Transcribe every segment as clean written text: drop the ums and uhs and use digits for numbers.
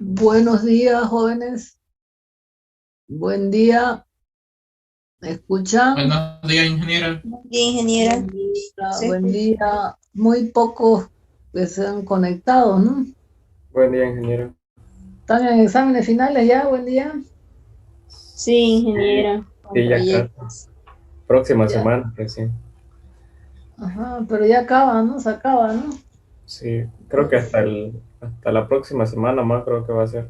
Buenos días, jóvenes. Buen día. ¿Me escuchan? Buenos días, ingeniera. Bien, ingeniera. Buen día, Se buen escucha. día. Muy pocos que se han conectado, ¿no? Buen día, ingeniero. ¿Están en exámenes finales ya? Buen día. Sí, Sí, ingeniera, con sí, ya casi. proyectos. Próxima Ya. semana, recién. Ajá, pero ya acaba, ¿no? Se acaba, ¿no? Sí, creo que hasta la próxima semana más creo que va a ser.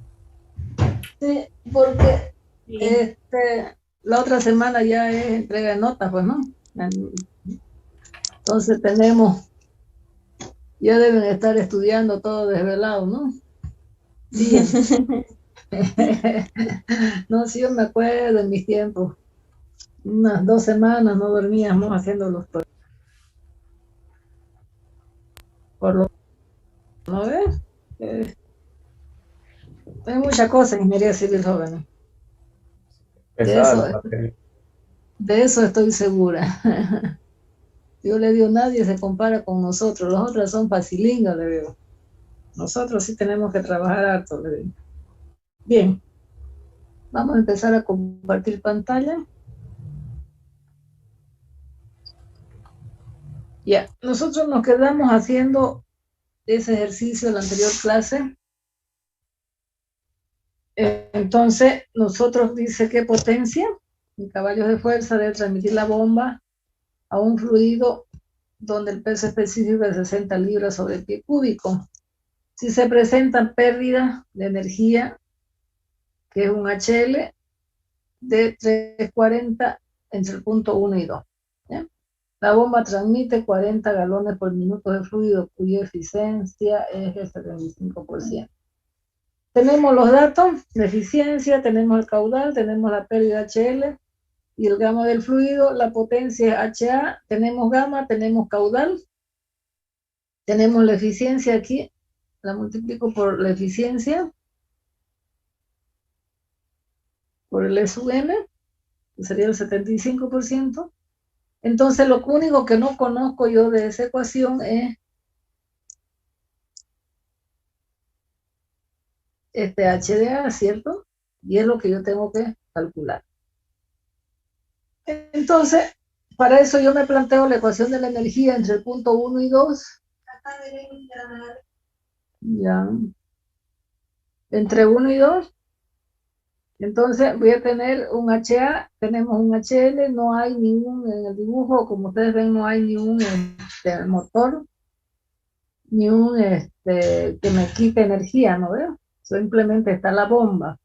Sí, porque Sí. este, la otra semana ya es entrega de notas, pues, ¿no? Entonces ya deben estar estudiando todo desvelado, ¿no? Bien. No, sí, yo me acuerdo en mis tiempos. Unas 2 semanas no dormíamos haciendo los por lo ¿no ves? Eh, hay mucha cosa en ingeniería civil, jóvenes. De Pesada eso, la materia. de eso estoy segura. Yo le digo, nadie se compara con nosotros. Los otros son facilingas, le digo. Nosotros sí tenemos que trabajar harto, le digo. Bien, vamos a empezar a compartir pantalla. Ya, nosotros nos quedamos haciendo ese ejercicio en la anterior clase. Entonces, nosotros dice que potencia en caballos de fuerza debe transmitir la bomba a un fluido donde el peso específico es 60 libras sobre el pie cúbico. Si se presenta pérdida de energía, que es un HL, de 340 entre el punto 1 y 2. ¿Ya? La bomba transmite 40 galones por minuto de fluido, cuya eficiencia es el 75%. Tenemos los datos de eficiencia, tenemos el caudal, tenemos la pérdida HL y el gamma del fluido, la potencia es HA, tenemos gamma, tenemos caudal, tenemos la eficiencia aquí, la multiplico por la eficiencia, por el E sub n, que sería el 75%. Entonces, lo único que no conozco yo de esa ecuación es este HDA, ¿cierto? Y es lo que yo tengo que calcular. Entonces, para eso yo me planteo la ecuación de la energía entre el punto 1 y 2. Ya, entre 1 y 2. Entonces voy a tener un HA, tenemos un HL, no hay ningún, en el dibujo, como ustedes ven, no hay ni un motor, ni un que me quite energía, ¿no veo? Simplemente está la bomba.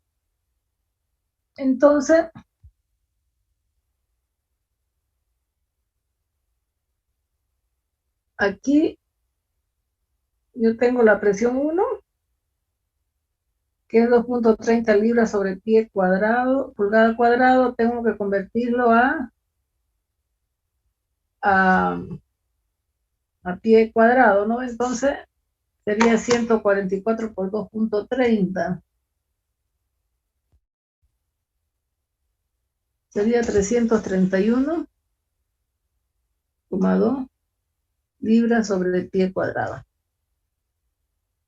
Entonces, aquí yo tengo la presión 1, que es 2.30 libras sobre pie cuadrado, pulgada cuadrado, tengo que convertirlo a, a pie cuadrado, ¿no? Entonces sería 144 por 2.30, sería 331,2 libras sobre el pie cuadrado.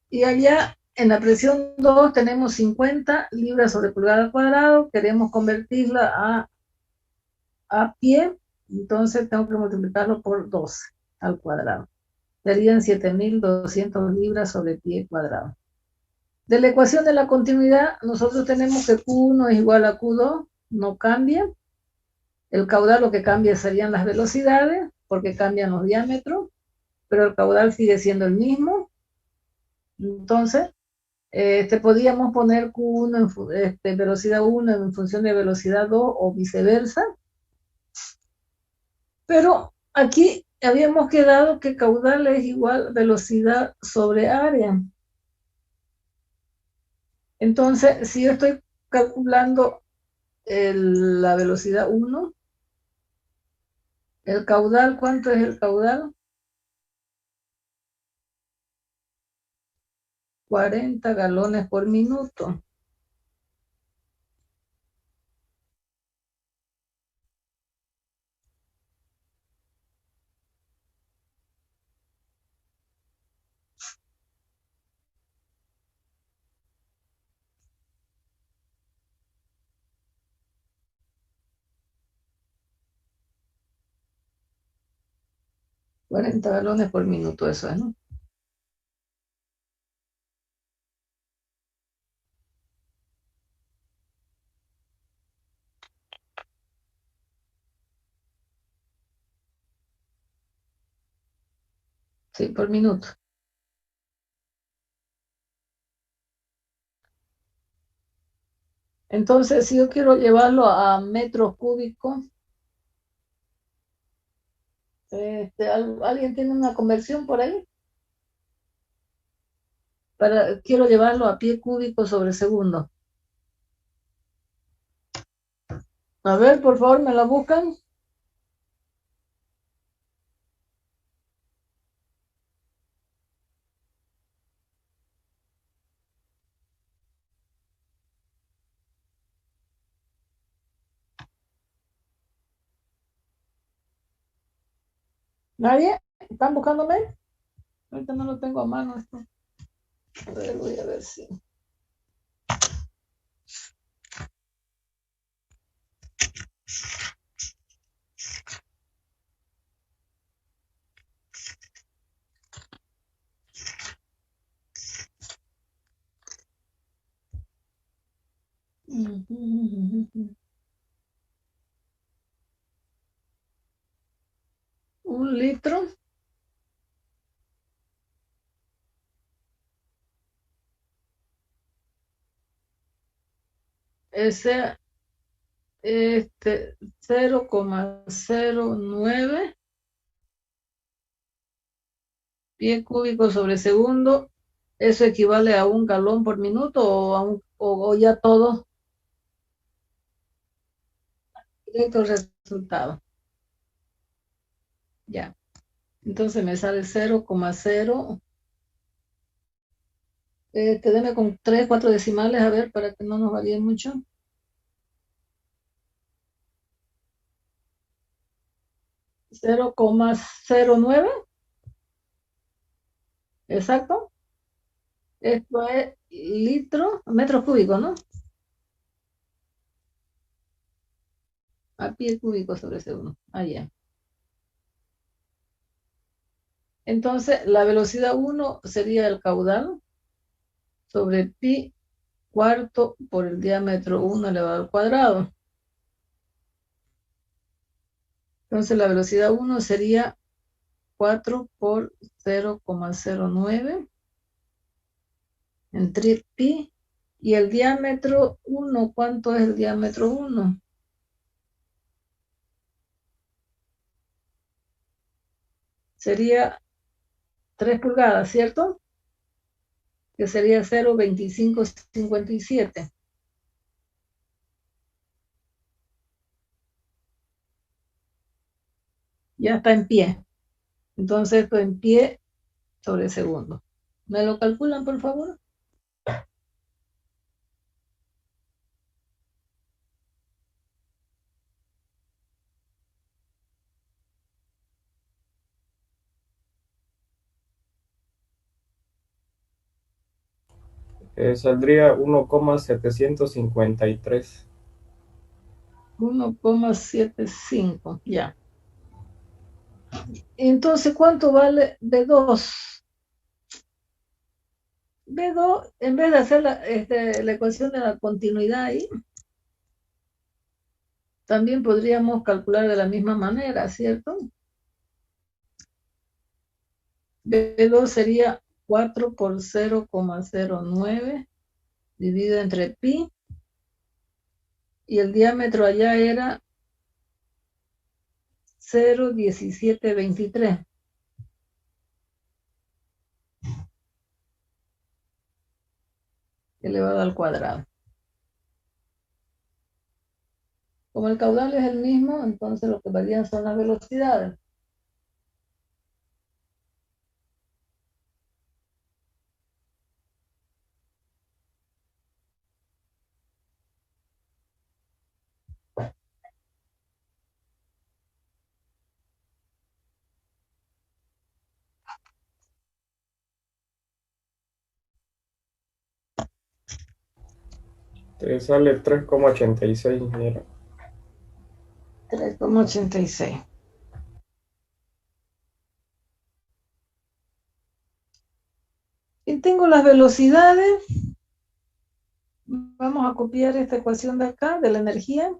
Y allá en la presión 2 tenemos 50 libras sobre pulgada cuadrado, queremos convertirla a pie, entonces tengo que multiplicarlo por 12 al cuadrado. Serían 7.200 libras sobre pie cuadrado. De la ecuación de la continuidad, nosotros tenemos que Q1 es igual a Q2, no cambia. El caudal lo que cambia serían las velocidades, porque cambian los diámetros, pero el caudal sigue siendo el mismo. Entonces, podríamos poner Q1 en velocidad 1 en función de velocidad 2 o viceversa, pero aquí habíamos quedado que caudal es igual velocidad sobre área. Entonces, si yo estoy calculando la velocidad 1, el caudal, ¿cuánto es el caudal? 40 galones por minuto. 40 galones por minuto, eso es, ¿no? Sí, por minuto. Entonces, si yo quiero llevarlo a metros cúbicos, ¿alguien tiene una conversión por ahí? Quiero llevarlo a pie cúbico sobre segundo. A ver, por favor, ¿me la buscan? ¿Nadie? ¿Están buscándome? Ahorita no lo tengo a mano esto. A ver, voy a ver si. Un litro. Ese, 0,09 pie cúbico sobre segundo. ¿Eso equivale a un galón por minuto o ya todo directo resultado? Ya. Entonces me sale 0,0. Deme con 3, 4 decimales, a ver, para que no nos varíe mucho. 0,09, exacto. Esto es litro, metros cúbicos, ¿no? A pie cúbico sobre segundo. Ah, ya. Entonces, la velocidad 1 sería el caudal sobre pi cuarto por el diámetro 1 elevado al cuadrado. Entonces, la velocidad 1 sería 4 por 0,09 entre pi. Y el diámetro 1, ¿cuánto es el diámetro 1? Sería 3 pulgadas, ¿cierto? Que sería 0,2557. Ya está en pie. Entonces, esto en pie sobre segundo. ¿Me lo calculan, por favor? Saldría 1,753. 1,75, ya. Entonces, ¿cuánto vale B2? B2, en vez de hacer la ecuación de la continuidad ahí, también podríamos calcular de la misma manera, ¿cierto? B2 sería 4 por 0,09 dividido entre pi, y el diámetro allá era 0,1723 elevado al cuadrado. Como el caudal es el mismo, entonces lo que varían son las velocidades. Te sale 3,86, ingeniero. 3,86. Aquí tengo las velocidades. Vamos a copiar esta ecuación de acá, de la energía.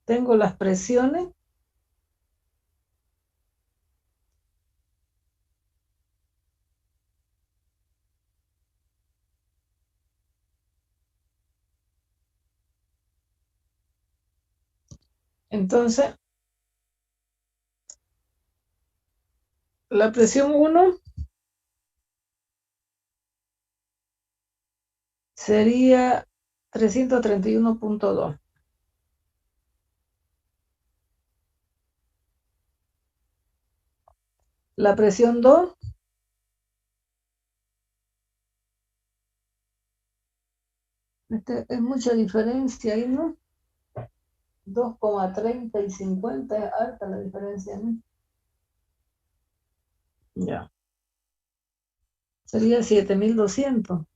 Tengo las presiones. Entonces, la presión 1 sería 331.2. La presión 2 es mucha diferencia ahí, ¿no? 2,30 y 50 es alta la diferencia, ¿no? Ya. Sería 7.200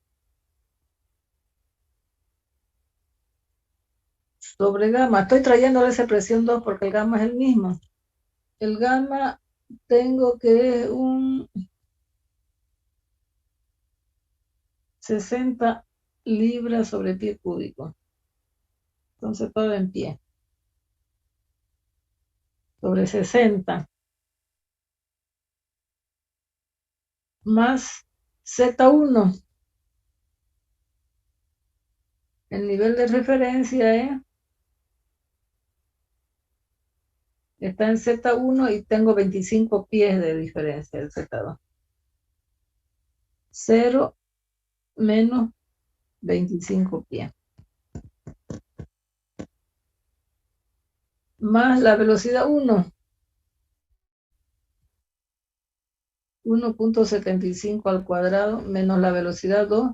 sobre gamma. Estoy trayéndole esa presión 2 porque el gamma es el mismo. El gamma tengo que es un 60 libras sobre pie cúbico. Entonces todo en pie. Sobre 60. Más Z1. El nivel de referencia está en Z1 y tengo 25 pies de diferencia del Z2. 0 menos 25 pies. Más la velocidad 1.75 al cuadrado, menos la velocidad 2,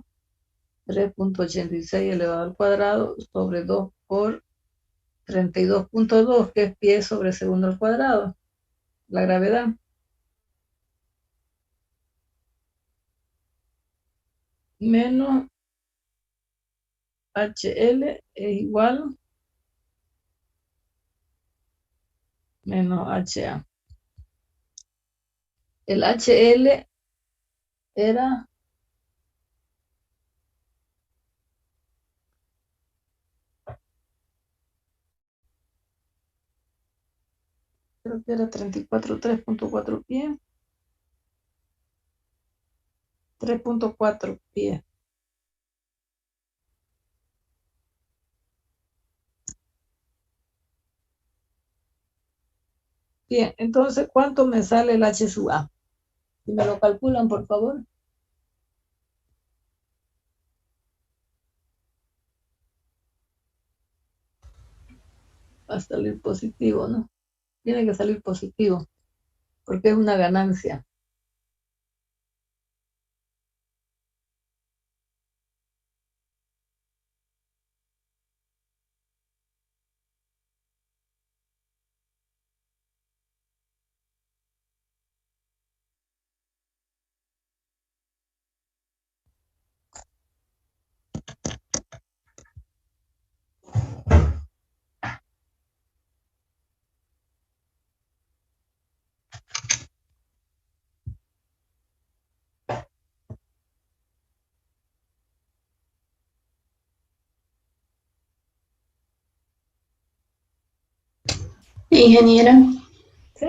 3.86 elevado al cuadrado, sobre 2 por 32.2, que es pie sobre segundo al cuadrado. La gravedad. Menos HL es igual menos HA. El HL era creo que era 3.4 pies. 3.4 pies. Bien, entonces, ¿cuánto me sale el H sub A? Si me lo calculan, por favor. Va a salir positivo, ¿no? Tiene que salir positivo, porque es una ganancia. Ingeniera, ¿Sí?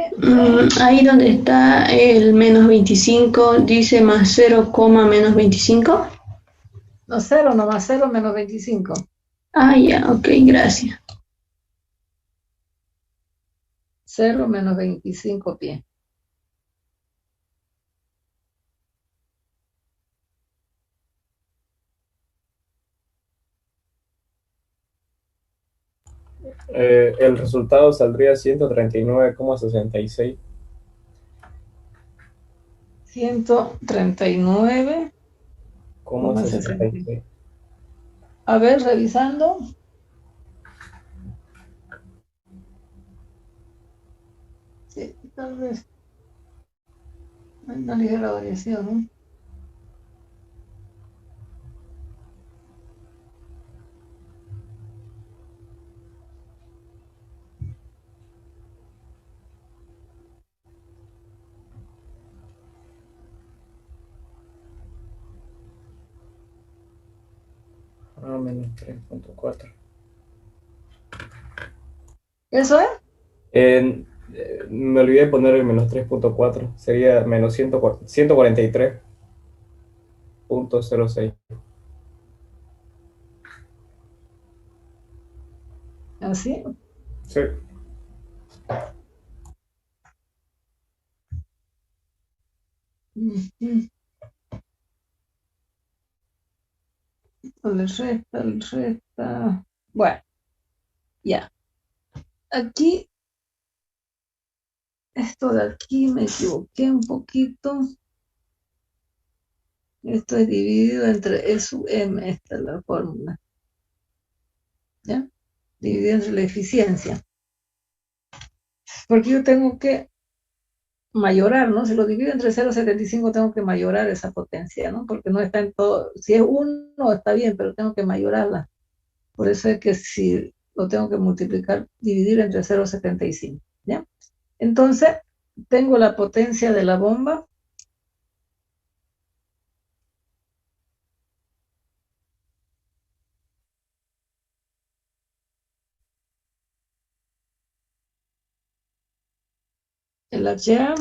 ahí donde está el menos 25, dice más 0, menos 25. No, 0 nomás, 0 menos 25. Ah, ya, ok, gracias. 0 menos 25 pies. El resultado saldría 139,66. 139,60. 66. A ver, revisando. Sí, tal vez hay una ligera variación, ¿no? menos 3.4. ¿Eso es? Me olvidé de poner el menos 3.4. Sería menos 143.06. Así. Sí. Ujú. Le resta, le resta. Bueno, ya. Aquí, esto de aquí me equivoqué un poquito. Esto es dividido entre E sub M, esta es la fórmula. ¿Ya? Dividido entre la eficiencia. Porque yo tengo que mayorar, ¿no? Si lo divido entre 0,75 tengo que mayorar esa potencia, ¿no? Porque no está en todo. Si es 1 está bien, pero tengo que mayorarla. Por eso es que si lo tengo que multiplicar, dividir entre 0,75, ¿ya? Entonces, tengo la potencia de la bomba. El HA,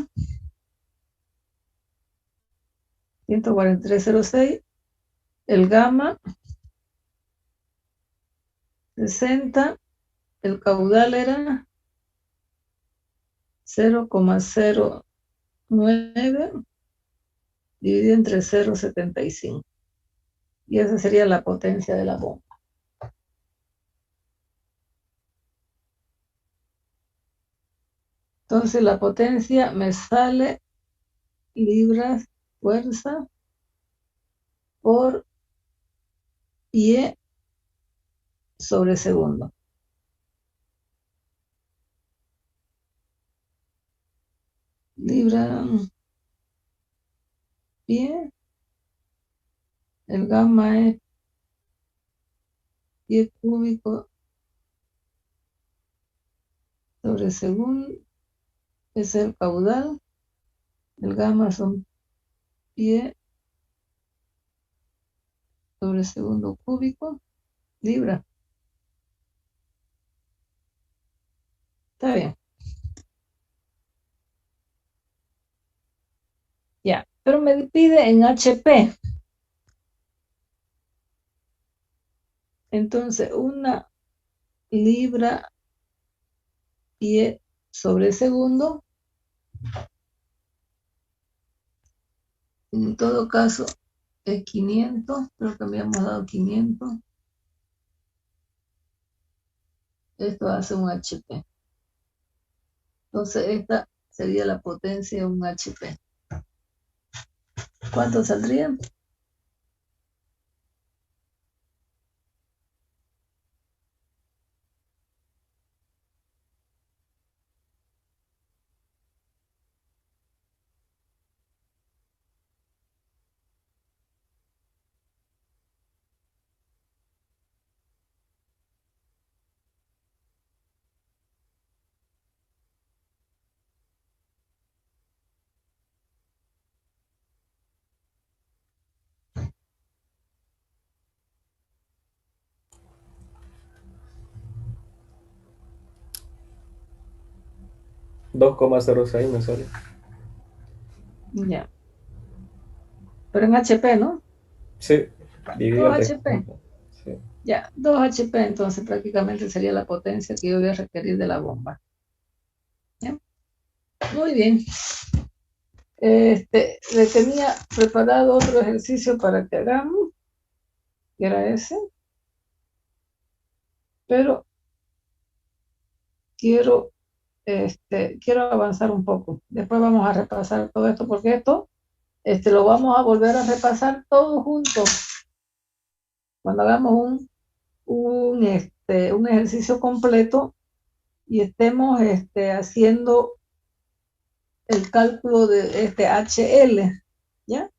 143.06. El gamma, 60. El caudal era 0,09 dividido entre 0,75. Y esa sería la potencia de la bomba. Entonces la potencia me sale libras fuerza por pie sobre segundo. Libra pie. El gamma es pie cúbico sobre segundo. Es el caudal. El gamma son pie sobre segundo cúbico. Libra. Está bien. Ya. Pero me pide en HP. Entonces, una libra pie sobre segundo. En todo caso, es 500. Creo que habíamos dado 500. Esto hace un HP. Entonces, esta sería la potencia de un HP. ¿Cuánto saldría? $2,06 me sale. Ya. Pero en HP, ¿no? Sí, dividido 2 entre HP. Sí. Ya, 2 HP, entonces prácticamente sería la potencia que yo voy a requerir de la bomba. ¿Ya? Muy bien. Le tenía preparado otro ejercicio para que hagamos, que era ese, pero quiero avanzar un poco. Después vamos a repasar todo esto, porque esto lo vamos a volver a repasar todos juntos. Cuando hagamos un ejercicio completo y estemos haciendo el cálculo de este HL, ¿ya?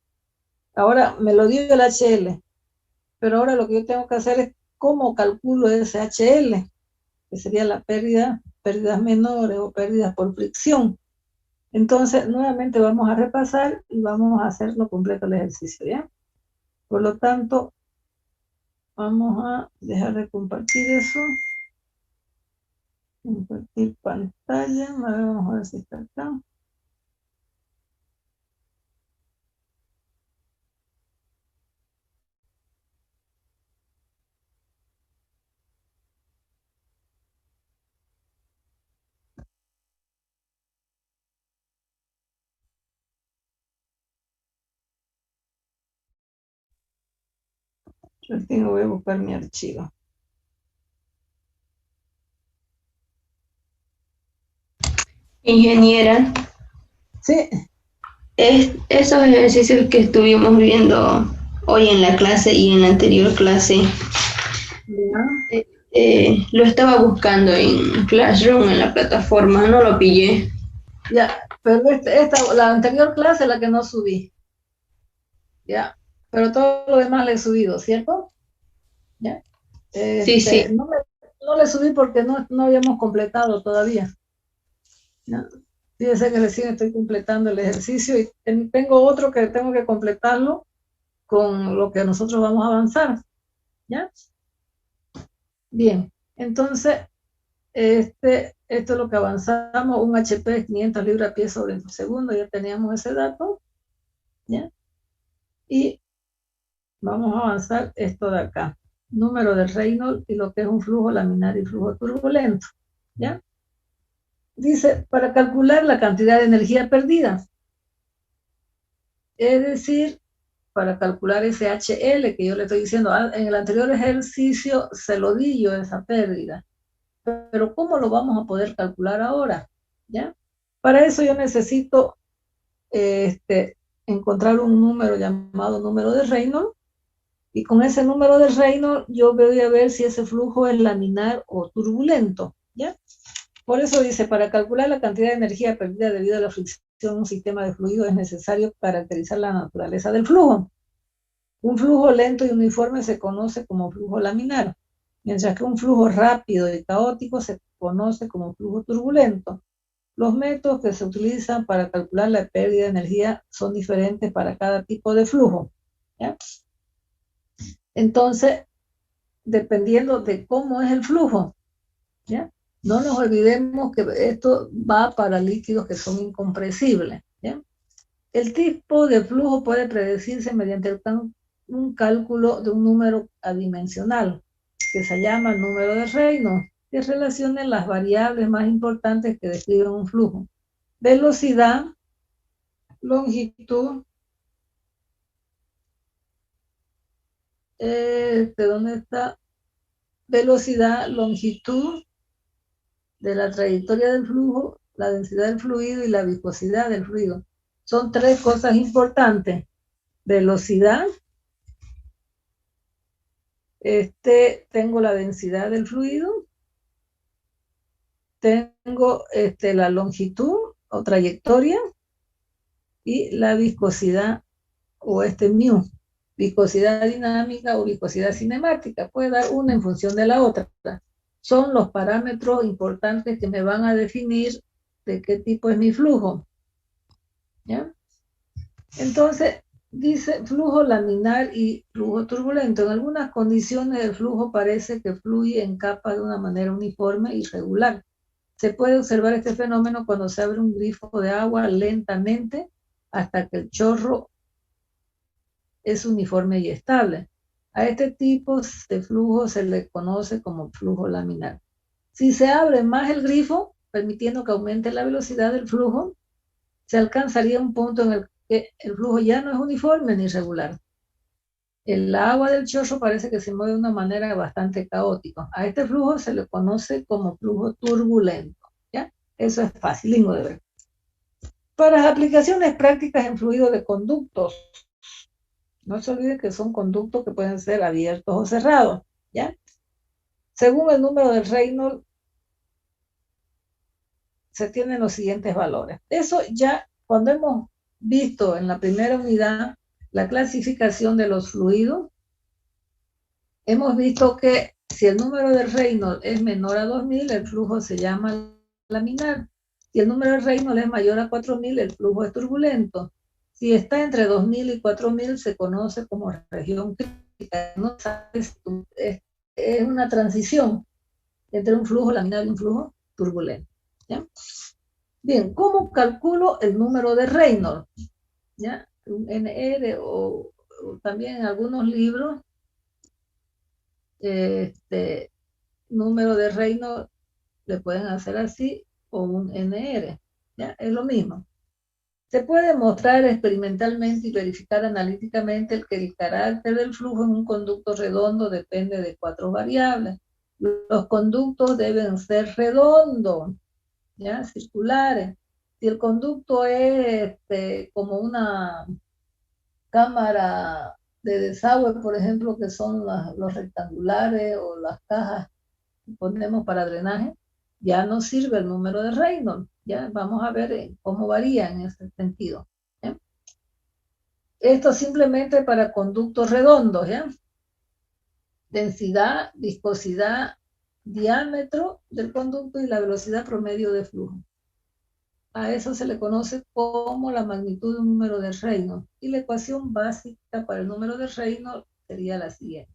Ahora me lo dio el HL, pero ahora lo que yo tengo que hacer es cómo calculo ese HL, que sería la pérdida, pérdidas menores o pérdidas por fricción. Entonces, nuevamente vamos a repasar y vamos a hacerlo completo el ejercicio, ¿ya? Por lo tanto, Vamos a dejar de compartir eso. Compartir pantalla. A ver, vamos a ver si está acá. Yo voy a buscar mi archivo. Ingeniera, Sí, esos ejercicios que estuvimos viendo hoy en la clase y en la anterior clase, ya. lo estaba buscando en Classroom, en la plataforma, no lo pillé. Ya, pero la anterior clase es la que no subí. Ya, pero todo lo demás le he subido, ¿cierto? Ya. Sí, sí. No le subí porque no habíamos completado todavía. ¿Ya? Fíjense que recién estoy completando el ejercicio y tengo otro que tengo que completarlo con lo que nosotros vamos a avanzar. ¿Ya? Bien, entonces, esto es lo que avanzamos, un HP de 500 libras-pie sobre segundo, ya teníamos ese dato. ¿Ya? Y vamos a avanzar esto de acá. Número de Reynolds y lo que es un flujo laminar y flujo turbulento. ¿Ya? Dice, para calcular la cantidad de energía perdida. Es decir, para calcular ese HL que yo le estoy diciendo, en el anterior ejercicio se lo di yo esa pérdida. Pero ¿cómo lo vamos a poder calcular ahora? ¿Ya? Para eso yo necesito encontrar un número llamado número de Reynolds. Y con ese número de Reynolds yo voy a ver si ese flujo es laminar o turbulento, ¿ya? Por eso dice, para calcular la cantidad de energía perdida debido a la fricción en un sistema de fluido es necesario caracterizar la naturaleza del flujo. Un flujo lento y uniforme se conoce como flujo laminar, mientras que un flujo rápido y caótico se conoce como flujo turbulento. Los métodos que se utilizan para calcular la pérdida de energía son diferentes para cada tipo de flujo, ¿ya? Entonces, dependiendo de cómo es el flujo, ¿ya? No nos olvidemos que esto va para líquidos que son incompresibles, ¿ya? El tipo de flujo puede predecirse mediante un cálculo de un número adimensional, que se llama número de Reynolds, que relaciona las variables más importantes que describen un flujo. Velocidad, longitud, ¿dónde está? Velocidad, longitud de la trayectoria del flujo, la densidad del fluido y la viscosidad del fluido. Son tres cosas importantes. Velocidad, tengo la densidad del fluido, tengo la longitud o trayectoria y la viscosidad o mu, viscosidad dinámica o viscosidad cinemática. Puede dar una en función de la otra. Son los parámetros importantes que me van a definir de qué tipo es mi flujo. ¿Ya? Entonces, dice flujo laminar y flujo turbulento. En algunas condiciones el flujo parece que fluye en capas de una manera uniforme y regular. Se puede observar este fenómeno cuando se abre un grifo de agua lentamente hasta que el chorro es uniforme y estable. A este tipo de flujo se le conoce como flujo laminar. Si se abre más el grifo, permitiendo que aumente la velocidad del flujo, se alcanzaría un punto en el que el flujo ya no es uniforme ni regular. El agua del chorro parece que se mueve de una manera bastante caótica. A este flujo se le conoce como flujo turbulento. ¿Ya? Eso es facilísimo de ver. Para las aplicaciones prácticas en fluido de conductos, no se olviden que son conductos que pueden ser abiertos o cerrados. ¿Ya? Según el número de Reynolds, se tienen los siguientes valores. Eso ya cuando hemos visto en la primera unidad la clasificación de los fluidos, hemos visto que si el número de Reynolds es menor a 2000, el flujo se llama laminar. Si el número de Reynolds es mayor a 4000, el flujo es turbulento. Si está entre 2000 y 4000, se conoce como región no sabes, es una transición entre un flujo laminar y un flujo turbulento. ¿Ya? Bien, ¿cómo calculo el número de Reynolds? ¿Ya? Un NR o también en algunos libros, número de Reynolds le pueden hacer así o un NR. ¿Ya? Es lo mismo. Se puede mostrar experimentalmente y verificar analíticamente que el carácter del flujo en un conducto redondo depende de 4 variables. Los conductos deben ser redondos, ¿ya? Circulares. Si el conducto es como una cámara de desagüe, por ejemplo, que son los rectangulares o las cajas que ponemos para drenaje, ya no sirve el número de Reynolds. Ya vamos a ver cómo varía en ese sentido. ¿Ya? Esto simplemente para conductos redondos, ¿ya? Densidad, viscosidad, diámetro del conducto y la velocidad promedio de flujo. A eso se le conoce como la magnitud de un número de Reynolds. Y la ecuación básica para el número de Reynolds sería la siguiente.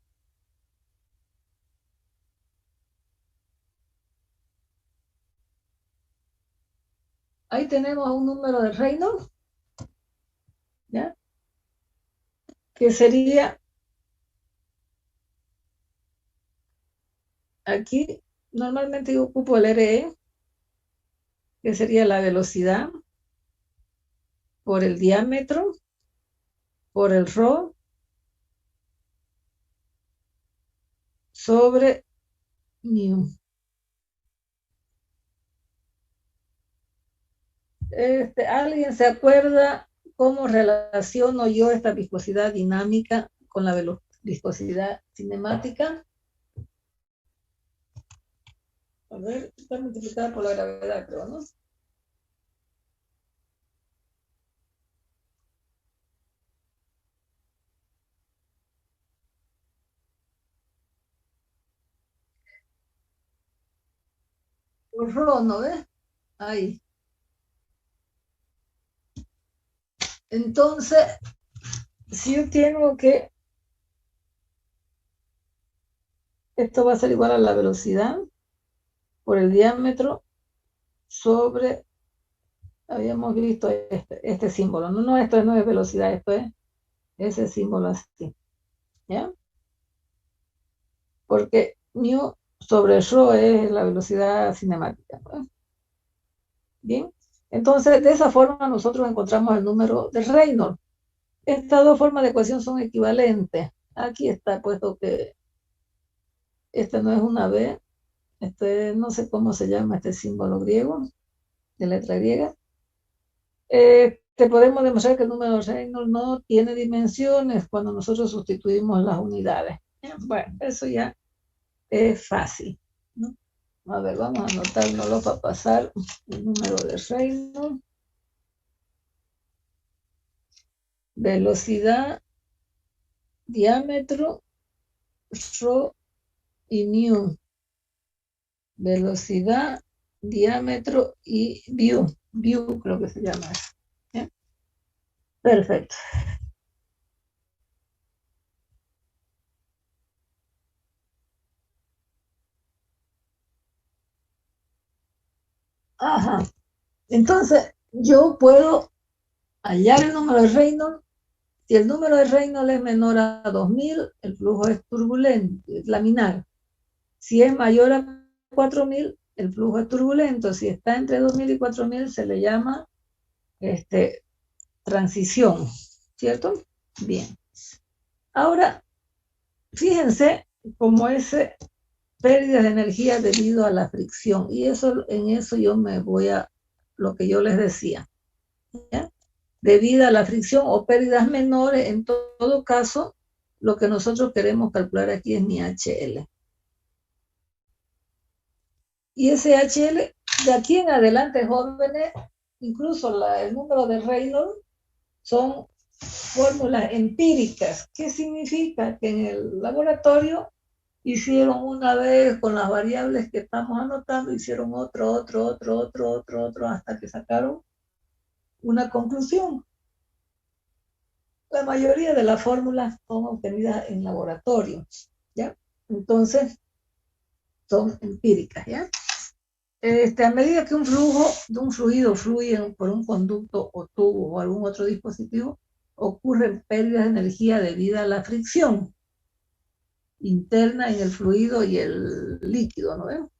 Ahí tenemos un número de Reynolds, ¿ya? Que sería, aquí normalmente yo ocupo el RE, que sería la velocidad por el diámetro, por el ρ, sobre μ. ¿Alguien se acuerda cómo relaciono yo esta viscosidad dinámica con la viscosidad cinemática? A ver, está multiplicada por la gravedad, creo, ¿no? Por ρ, ¿no ves? Ahí. Entonces, si yo tengo que, esto va a ser igual a la velocidad por el diámetro sobre, habíamos visto este símbolo. No, esto no es velocidad, esto es ese símbolo así. ¿Ya? Porque μ sobre ρ es la velocidad cinemática, ¿no? Bien, entonces de esa forma nosotros encontramos el número de Reynolds. Estas dos formas de ecuación son equivalentes. Aquí está puesto que esta no es una B, no sé cómo se llama este símbolo griego, de letra griega. Podemos demostrar que el número de Reynolds no tiene dimensiones cuando nosotros sustituimos las unidades. Bueno, eso ya es fácil, ¿no? A ver, vamos a anotárnoslo para pasar el número de Reynolds. Velocidad, diámetro, ρ y μ. Velocidad, diámetro y view. View creo que se llama eso. ¿Sí? Perfecto. Ajá. Entonces, yo puedo hallar el número de Reynolds. Si el número de Reynolds es menor a 2000, el flujo es turbulento, es laminar. Si es mayor a 4000, el flujo es turbulento. Si está entre 2000 y 4000, se le llama transición, ¿cierto? Bien. Ahora, fíjense cómo es pérdida de energía debido a la fricción. Y en eso yo me voy a lo que yo les decía. ¿Ya? Debido a la fricción o pérdidas menores, en todo caso, lo que nosotros queremos calcular aquí es mi HL. Y ese HL, de aquí en adelante, jóvenes, incluso el número de Reynolds, son fórmulas empíricas. ¿Qué significa? Que en el laboratorio hicieron una vez con las variables que estamos anotando, hicieron otro, hasta que sacaron una conclusión. La mayoría de las fórmulas son obtenidas en laboratorio, ¿ya? Entonces, son empíricas, ¿ya? A medida que un flujo de un fluido fluye por un conducto o tubo o algún otro dispositivo, ocurren pérdidas de energía debido a la fricción interna en el fluido y el líquido, ¿no ven?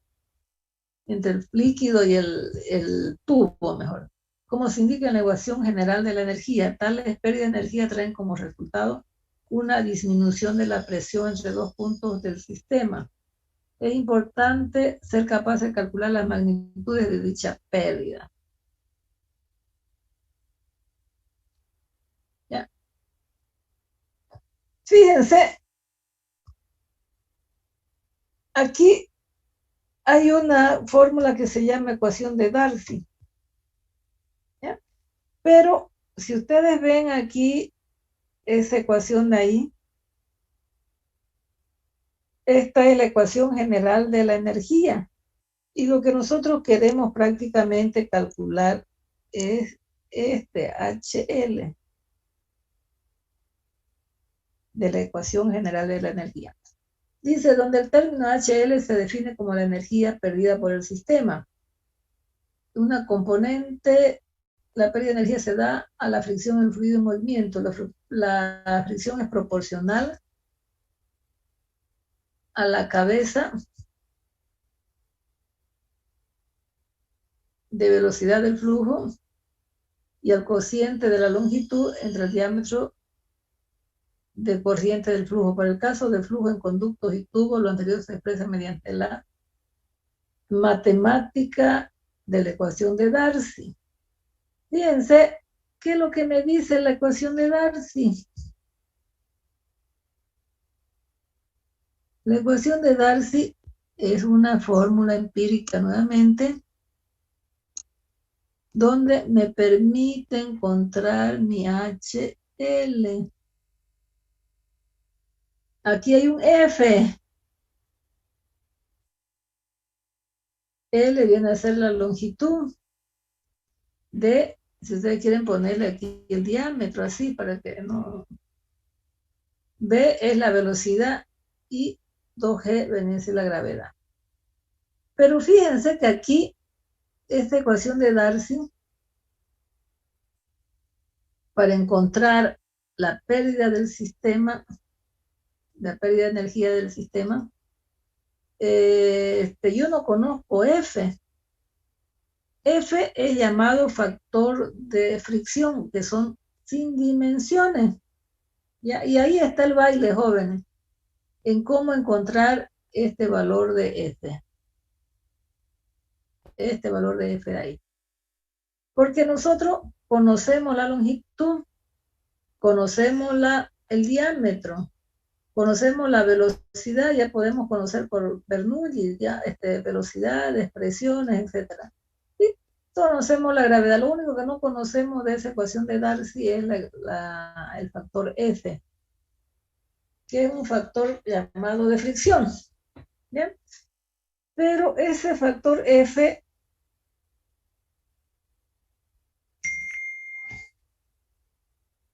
Entre el líquido y el tubo, mejor. Como se indica en la ecuación general de la energía, tales pérdidas de energía traen como resultado una disminución de la presión entre dos puntos del sistema. Es importante ser capaz de calcular las magnitudes de dicha pérdida. ¿Ya? Fíjense, aquí hay una fórmula que se llama ecuación de Darcy. ¿Ya? Pero si ustedes ven aquí esa ecuación de ahí, esta es la ecuación general de la energía. Y lo que nosotros queremos prácticamente calcular es este HL de la ecuación general de la energía. Dice, donde el término HL se define como la energía perdida por el sistema. Una componente, la pérdida de energía se da a la fricción del fluido en movimiento. La fricción es proporcional a la cabeza de velocidad del flujo y al cociente de la longitud entre el diámetro de corriente del flujo. Para el caso del flujo en conductos y tubos, lo anterior se expresa mediante la matemática de la ecuación de Darcy. Fíjense, ¿qué es lo que me dice la ecuación de Darcy? La ecuación de Darcy es una fórmula empírica nuevamente, donde me permite encontrar mi HL. Aquí hay un F. L viene a ser la longitud de, si ustedes quieren ponerle aquí el diámetro, así para que no. B es la velocidad y 2G viene a ser la gravedad. Pero fíjense que aquí, esta ecuación de Darcy, para encontrar la pérdida del sistema, la pérdida de energía del sistema, yo no conozco F. F es llamado factor de fricción, que son sin dimensiones. ¿Ya? Y ahí está el baile, jóvenes, en cómo encontrar este valor de F. Este valor de F ahí. Porque nosotros conocemos la longitud, conocemos el diámetro, conocemos la velocidad, ya podemos conocer por Bernoulli, ya, velocidades, presiones, etc. Y conocemos la gravedad. Lo único que no conocemos de esa ecuación de Darcy es el factor F, que es un factor llamado de fricción. ¿Bien? Pero ese factor F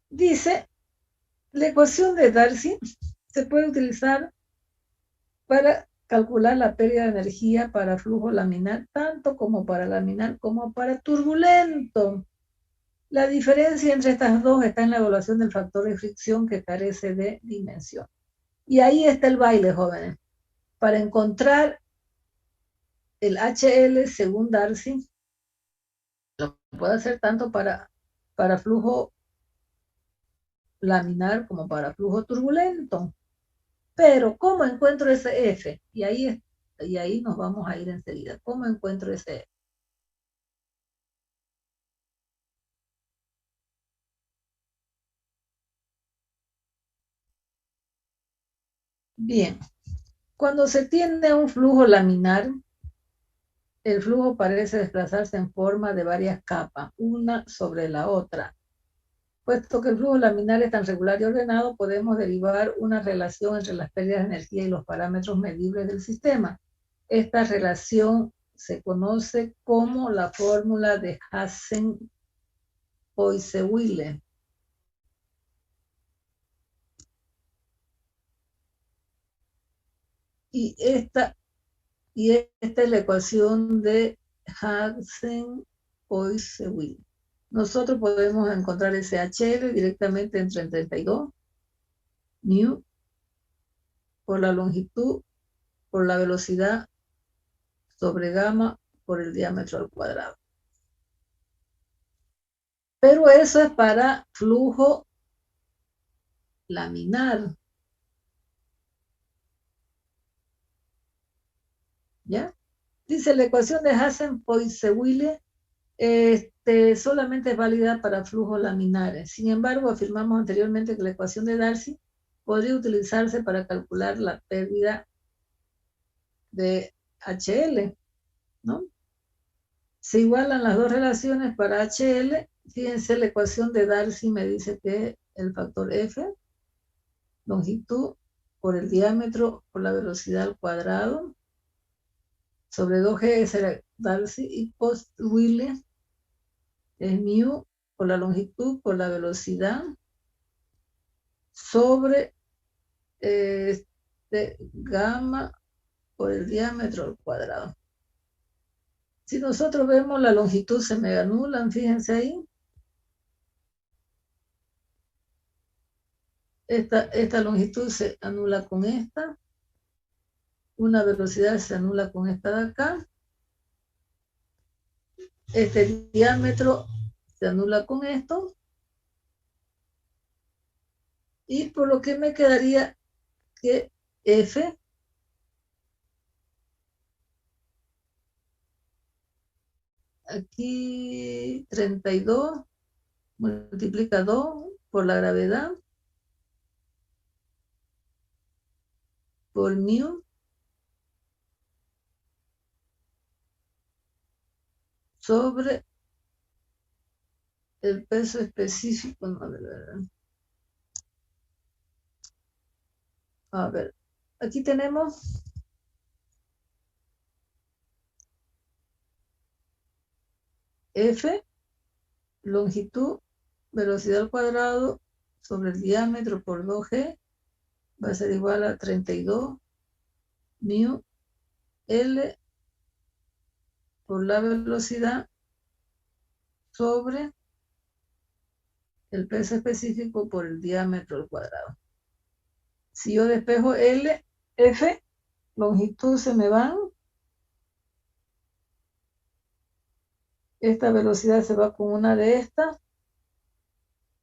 dice, la ecuación de Darcy se puede utilizar para calcular la pérdida de energía para flujo laminar, tanto como para laminar como para turbulento. La diferencia entre estas dos está en la evaluación del factor de fricción, que carece de dimensión. Y ahí está el baile, jóvenes. Para encontrar el HL según Darcy, lo puede hacer tanto para flujo laminar como para flujo turbulento. Pero, ¿cómo encuentro ese F? Y ahí nos vamos a ir enseguida. ¿Cómo encuentro ese F? Bien, cuando se tiene un flujo laminar, el flujo parece desplazarse en forma de varias capas, una sobre la otra. Puesto que el flujo laminar es tan regular y ordenado, podemos derivar una relación entre las pérdidas de energía y los parámetros medibles del sistema. Esta relación se conoce como la fórmula de Hassen-Poiseuille. Y esta es la ecuación de Hansen-Poiseuille. Nosotros podemos encontrar ese HL directamente entre 32 mu por la longitud por la velocidad sobre gamma por el diámetro al cuadrado. Pero eso es para flujo laminar. ¿Ya? Dice la ecuación de Hansen-Poiseuille solamente es válida para flujos laminares. Sin embargo, afirmamos anteriormente que la ecuación de Darcy podría utilizarse para calcular la pérdida de HL, ¿no? Se igualan las dos relaciones para HL. Fíjense, la ecuación de Darcy me dice que el factor F, longitud por el diámetro por la velocidad al cuadrado, sobre 2G es Darcy, y Poiseuille es mu por la longitud por la velocidad sobre gamma por el diámetro al cuadrado. Si nosotros vemos la longitud se me anulan, fíjense ahí. Esta longitud se anula con esta. Una velocidad se anula con esta de acá. Este diámetro se anula con esto. Y por lo que me quedaría que F aquí 32 multiplica 2 por la gravedad por mu sobre el peso específico. No, a ver, aquí tenemos F, longitud, velocidad al cuadrado sobre el diámetro por 2G, va a ser igual a 32 mu L por la velocidad sobre el peso específico por el diámetro al cuadrado. Si yo despejo L, F, longitud se me van. Esta velocidad se va con una de estas.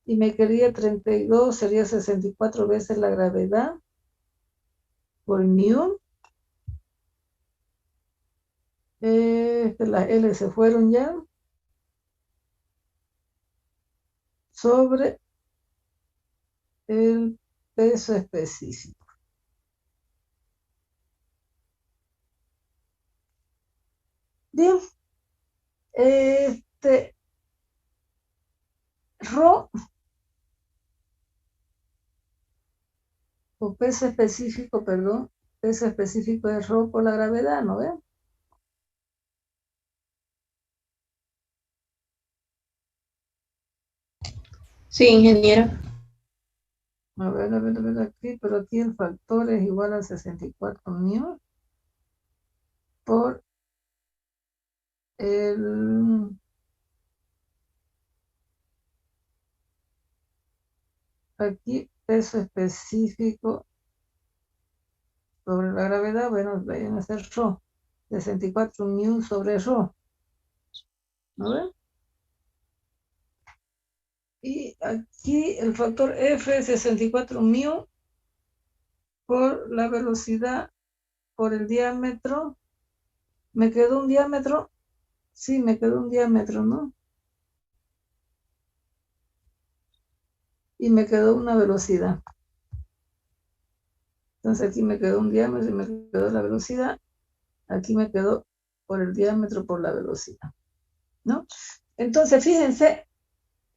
Y me quedaría 32, sería 64 veces la gravedad por mu. Las L se fueron ya. Sobre el peso específico. Bien. Rho o peso específico, perdón, peso específico es Rho por la gravedad, ¿no ven? Sí, ingeniero. A ver aquí, pero aquí el factor es igual a 64 mu por el aquí peso específico sobre la gravedad, bueno, vayan a ser Rho, 64 mu sobre Rho, ¿no ven? Y aquí el factor F es 64 mu por la velocidad por el diámetro. ¿Me quedó un diámetro? Sí, me quedó un diámetro, ¿no? Y me quedó una velocidad. Entonces aquí me quedó un diámetro y me quedó la velocidad. Aquí me quedó por el diámetro por la velocidad, ¿no? Entonces fíjense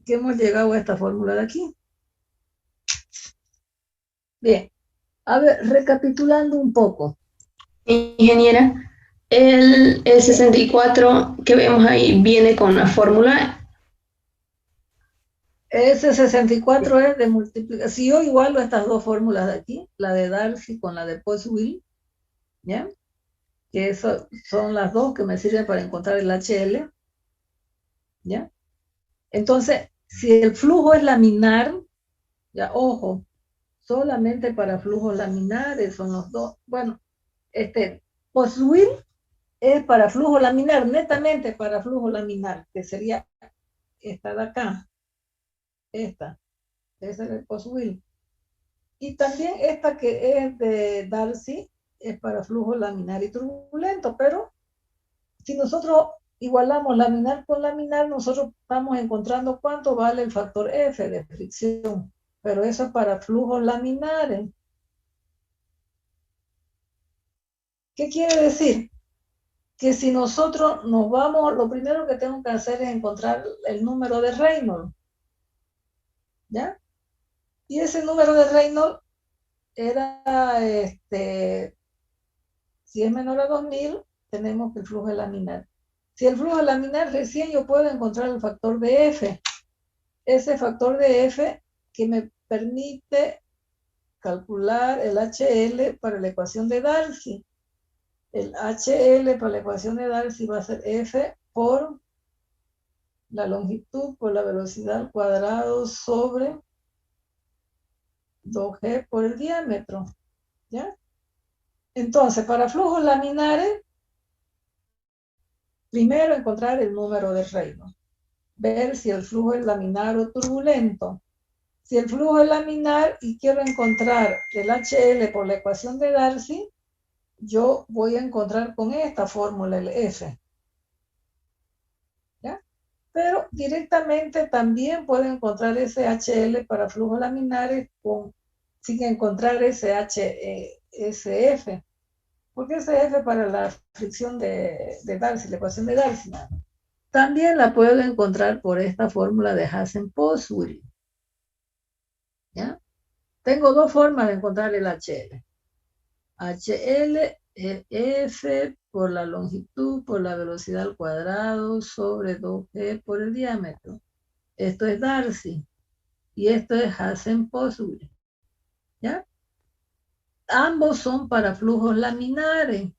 que hemos llegado a esta fórmula de aquí. Bien, a ver, recapitulando un poco. Ingeniera, el 64 que vemos ahí viene con la fórmula. Ese 64 es de multiplicación. Si yo igualo estas dos fórmulas de aquí, la de Darcy con la de Poiseuille, ¿ya? Que eso son las dos que me sirven para encontrar el HL, ¿ya? Entonces, si el flujo es laminar, ya, ojo, solamente para flujos laminares son los dos. Bueno, Post-Will es para flujo laminar, netamente para flujo laminar, que sería esta de acá, esa es el Post-Will. Y también esta que es de Darcy es para flujo laminar y turbulento, pero si nosotros igualamos laminar con laminar, nosotros estamos encontrando cuánto vale el factor F de fricción, pero eso es para flujos laminares. ¿Qué quiere decir? Que si nosotros nos vamos, lo primero que tengo que hacer es encontrar el número de Reynolds, ¿ya? Y ese número de Reynolds era, si es menor a 2000, tenemos que el flujo es laminar. Si el flujo es laminar, recién yo puedo encontrar el factor de F. Ese factor de F que me permite calcular el HL para la ecuación de Darcy. El HL para la ecuación de Darcy va a ser F por la longitud por la velocidad al cuadrado sobre 2G por el diámetro, ¿ya? Entonces, para flujos laminares, primero encontrar el número de Reynolds, ver si el flujo es laminar o turbulento. Si el flujo es laminar y quiero encontrar el HL por la ecuación de Darcy, yo voy a encontrar con esta fórmula el F, ¿ya? Pero directamente también puedo encontrar ese HL para flujos laminares sin encontrar ese F. Porque ese F para la fricción de Darcy, la ecuación de Darcy. También la puedo encontrar por esta fórmula de Hazen-Poiseuille, ¿ya? Tengo dos formas de encontrar el HL. HL es F por la longitud por la velocidad al cuadrado sobre 2G por el diámetro. Esto es Darcy y esto es Hazen-Poiseuille, ¿ya? Ambos son para flujos laminares,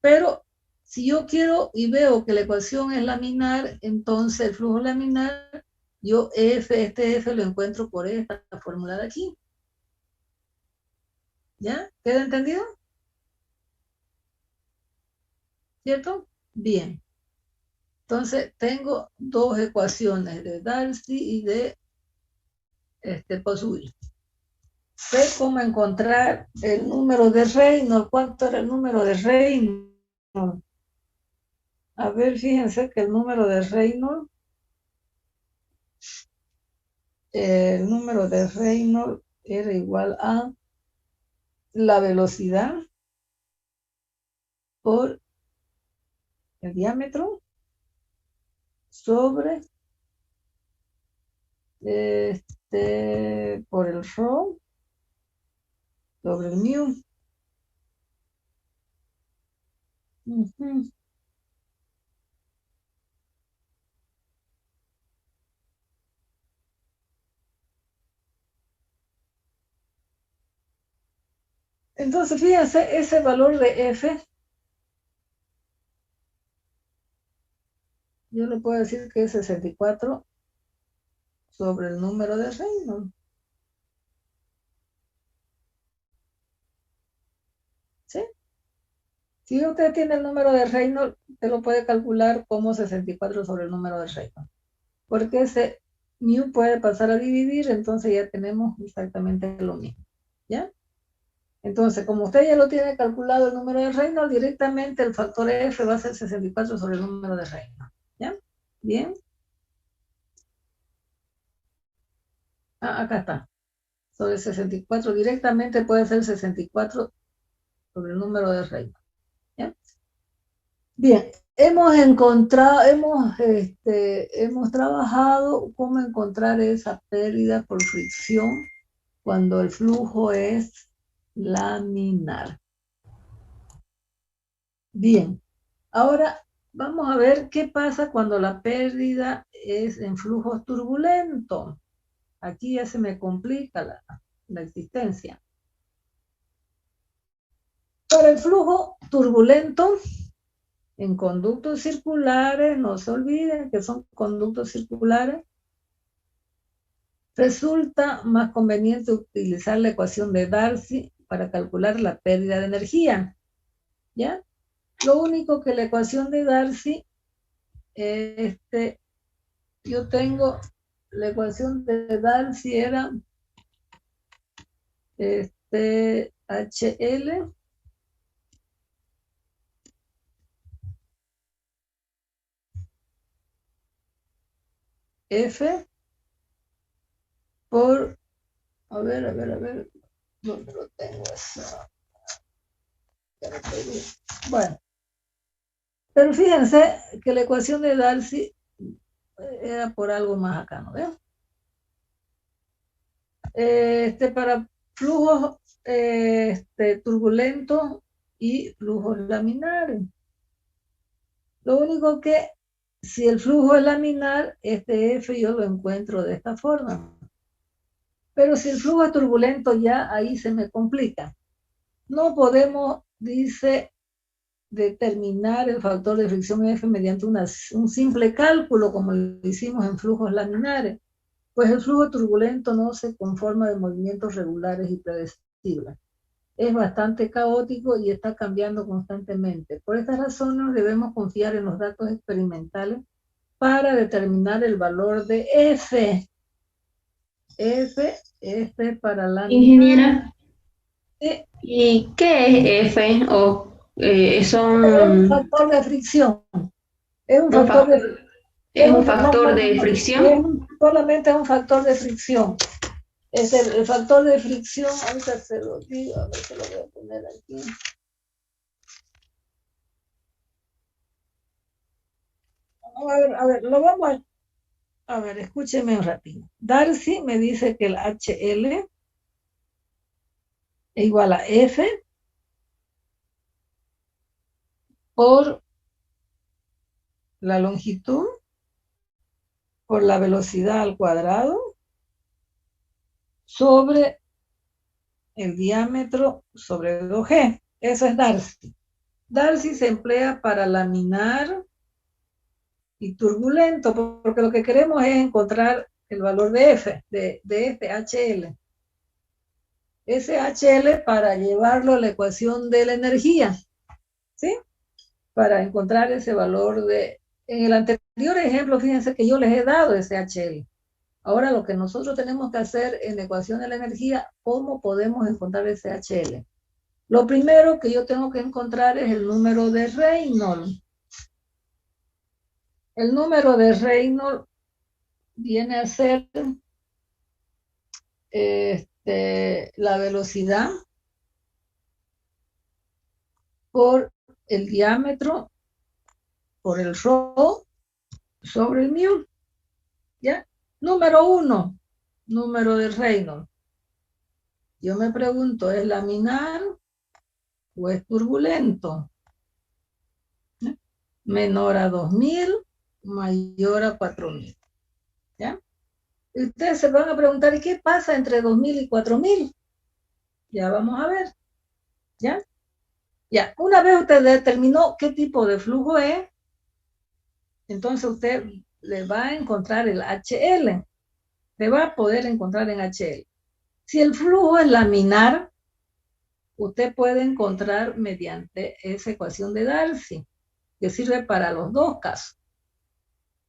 pero si yo quiero y veo que la ecuación es laminar, entonces el flujo laminar, yo este F lo encuentro por esta fórmula de aquí. ¿Ya? ¿Queda entendido? ¿Cierto? Bien. Entonces tengo dos ecuaciones de Darcy y de Poiseuille. Sé cómo encontrar el número de Reynolds. ¿Cuánto era el número de Reynolds? A ver, fíjense que el número de Reynolds, era igual a la velocidad por el diámetro sobre por el rho sobre el mu. Entonces, fíjense, ese valor de F, yo le puedo decir que es 64 sobre el número de Reynolds. ¿Sí? Si usted tiene el número de Reynolds, usted lo puede calcular como 64 sobre el número de Reynolds. Porque ese mu puede pasar a dividir, entonces ya tenemos exactamente lo mismo. ¿Ya? Entonces, como usted ya lo tiene calculado el número de Reynolds, directamente el factor F va a ser 64 sobre el número de Reynolds. ¿Ya? Bien. Acá está. Sobre 64 directamente puede ser 64 sobre el número de Reynolds. ¿Ya? Bien, hemos trabajado cómo encontrar esa pérdida por fricción cuando el flujo es laminar. Bien, ahora vamos a ver qué pasa cuando la pérdida es en flujos turbulentos. Aquí ya se me complica la existencia. el flujo turbulento en conductos circulares, no se olviden que son conductos circulares, resulta más conveniente utilizar la ecuación de Darcy para calcular la pérdida de energía, ¿ya? Lo único que la ecuación de Darcy, yo tengo, la ecuación de Darcy era HL F por, a ver, ¿dónde lo tengo eso? Bueno, pero fíjense que la ecuación de Darcy era por algo más acá, ¿no ven? Para flujos turbulentos y flujos laminares. Lo único que si el flujo es laminar, este F yo lo encuentro de esta forma. Pero si el flujo es turbulento, ya ahí se me complica. No podemos, dice, determinar el factor de fricción F mediante un simple cálculo, como lo hicimos en flujos laminares, pues el flujo turbulento no se conforma de movimientos regulares y predecibles. Es bastante caótico y está cambiando constantemente. Por estas razones debemos confiar en los datos experimentales para determinar el valor de F. F para la... Ingeniera, Sí. ¿y qué es F? Es un factor de fricción. Es un factor de fricción. Solamente es un factor de fricción. Es el factor de fricción, ahorita se lo digo, a ver si lo voy a poner aquí. A ver, lo vamos a ver, escúcheme un ratito. Darcy me dice que el HL es igual a F por la longitud por la velocidad al cuadrado sobre el diámetro sobre 2G. Eso es Darcy. Darcy se emplea para laminar y turbulento, porque lo que queremos es encontrar el valor de F, de este HL. Ese HL para llevarlo a la ecuación de la energía, ¿sí? Para encontrar ese valor de... En el anterior ejemplo, fíjense que yo les he dado ese HL. Ahora lo que nosotros tenemos que hacer en la ecuación de la energía, ¿cómo podemos encontrar ese HL? Lo primero que yo tengo que encontrar es el número de Reynolds. El número de Reynolds viene a ser la velocidad por el diámetro, por el ρ sobre el μ. ¿Ya? Número 1, número de Reynolds. Yo me pregunto, ¿es laminar o es turbulento? Menor a 2000, mayor a 4000. ¿Ya? Y ustedes se van a preguntar, ¿y qué pasa entre 2000 y 4000? Ya vamos a ver. ¿Ya? Ya, una vez usted determinó qué tipo de flujo es, entonces usted le va a encontrar el HL. Le va a poder encontrar en HL. Si el flujo es laminar, usted puede encontrar mediante esa ecuación de Darcy, que sirve para los dos casos.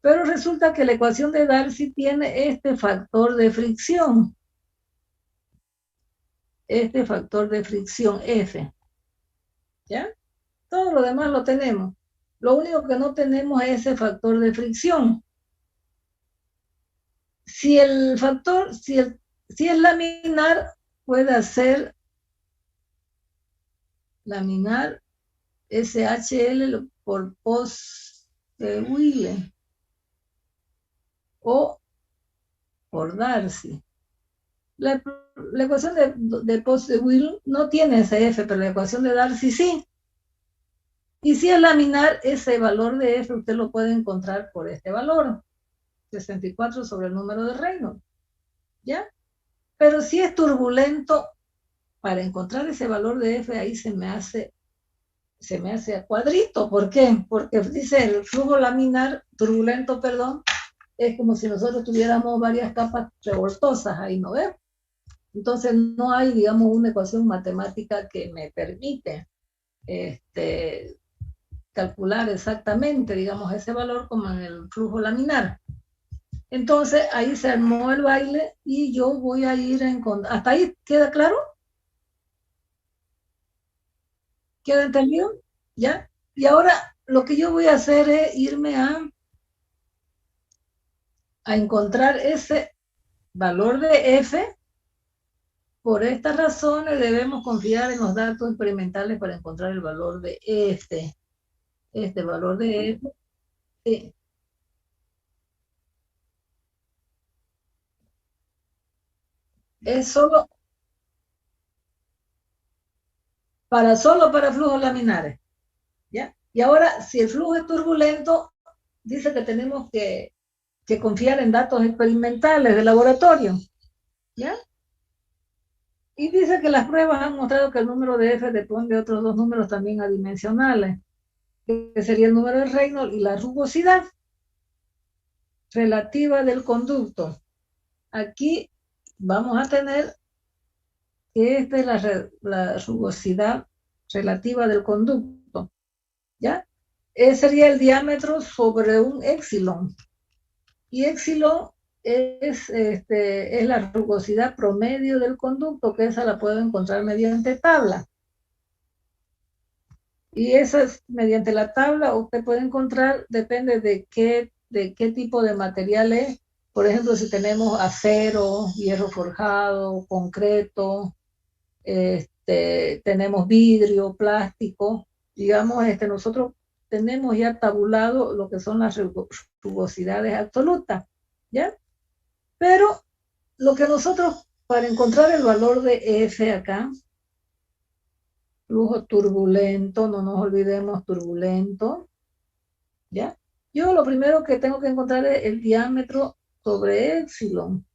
Pero resulta que la ecuación de Darcy tiene este factor de fricción. Este factor de fricción F. ¿Ya? Todo lo demás lo tenemos. Lo único que no tenemos es ese factor de fricción. Si el factor, si es laminar, puede hacer laminar SHL por Post-Wille o por Darcy. La ecuación de Post-Wille no tiene ese F, pero la ecuación de Darcy sí. Y si es laminar, ese valor de F usted lo puede encontrar por este valor, 64 sobre el número de Reynolds. ¿Ya? Pero si es turbulento, para encontrar ese valor de F, ahí se me hace se me hace a cuadrito. ¿Por qué? Porque dice el flujo laminar, turbulento, perdón, es como si nosotros tuviéramos varias capas revoltosas ahí, ¿no ves? Entonces no hay, digamos, una ecuación matemática que me permite calcular exactamente, digamos, ese valor como en el flujo laminar. Entonces ahí se armó el baile y yo voy a ir a encontrar. ¿Hasta ahí queda claro? ¿Queda entendido? ¿Ya? Y ahora lo que yo voy a hacer es irme a encontrar ese valor de F. Por estas razones debemos confiar en los datos experimentales para encontrar el valor de este valor de F. Sí. Es solo para flujos laminares. ¿Ya? Y ahora, si el flujo es turbulento, dice que tenemos que confiar en datos experimentales de laboratorio. ¿Ya? Y dice que las pruebas han mostrado que el número de F depende de otros dos números también adimensionales, que sería el número de Reynolds y la rugosidad relativa del conducto. Aquí vamos a tener que esta es la rugosidad relativa del conducto, ¿ya? Sería el diámetro sobre un épsilon. Y épsilon es la rugosidad promedio del conducto, que esa la puedo encontrar mediante tabla. Y esa es, mediante la tabla usted puede encontrar, depende de qué tipo de material es. Por ejemplo, si tenemos acero, hierro forjado, concreto, tenemos vidrio, plástico, digamos, nosotros tenemos ya tabulado lo que son las rugosidades absolutas, ¿ya? Pero lo que nosotros, para encontrar el valor de F acá, flujo turbulento, no nos olvidemos turbulento, ¿ya? Yo lo primero que tengo que encontrar es el diámetro sobre épsilon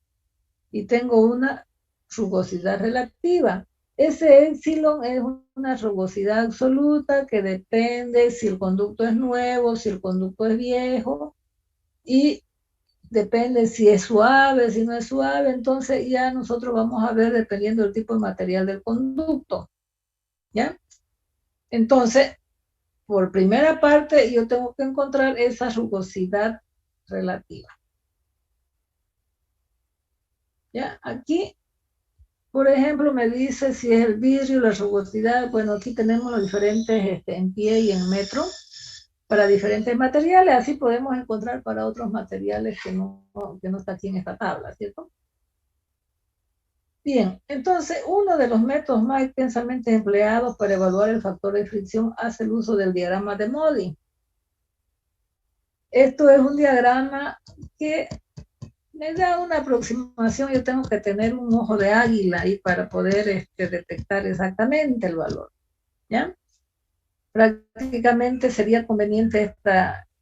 y tengo una rugosidad relativa. Ese épsilon es una rugosidad absoluta que depende si el conducto es nuevo, si el conducto es viejo y depende si es suave, si no es suave. Entonces ya nosotros vamos a ver dependiendo del tipo de material del conducto, ¿ya? Entonces, por primera parte, yo tengo que encontrar esa rugosidad relativa. ¿Ya? Aquí, por ejemplo, me dice si es el vidrio, la rugosidad. Bueno, aquí tenemos los diferentes en pie y en metro para diferentes materiales. Así podemos encontrar para otros materiales que no está aquí en esta tabla, ¿cierto? Bien, entonces uno de los métodos más extensamente empleados para evaluar el factor de fricción hace el uso del diagrama de Modi. Esto es un diagrama que me da una aproximación. Yo tengo que tener un ojo de águila ahí para poder detectar exactamente el valor, ¿ya? Prácticamente sería conveniente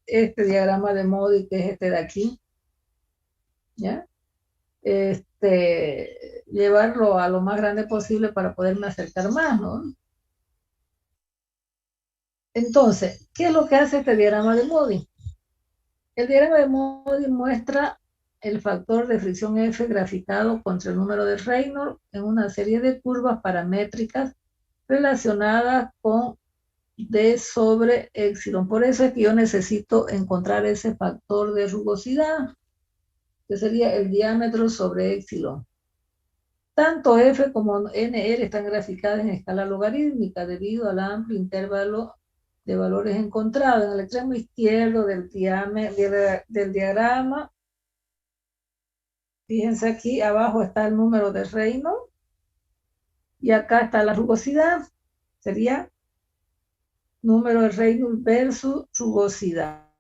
este diagrama de Modi, que es este de aquí, ¿ya? Llevarlo a lo más grande posible para poderme acercar más, ¿no? Entonces, ¿qué es lo que hace este diagrama de Modi? El diagrama de Modi muestra el factor de fricción F graficado contra el número de Reynolds en una serie de curvas paramétricas relacionadas con D sobre épsilon. Por eso es que yo necesito encontrar ese factor de rugosidad, que sería el diámetro sobre épsilon. Tanto F como NR están graficadas en escala logarítmica debido al amplio intervalo de valores encontrados. En el extremo izquierdo del diagrama, fíjense aquí abajo está el número de Reynolds y acá está la rugosidad. Sería número de Reynolds versus rugosidad.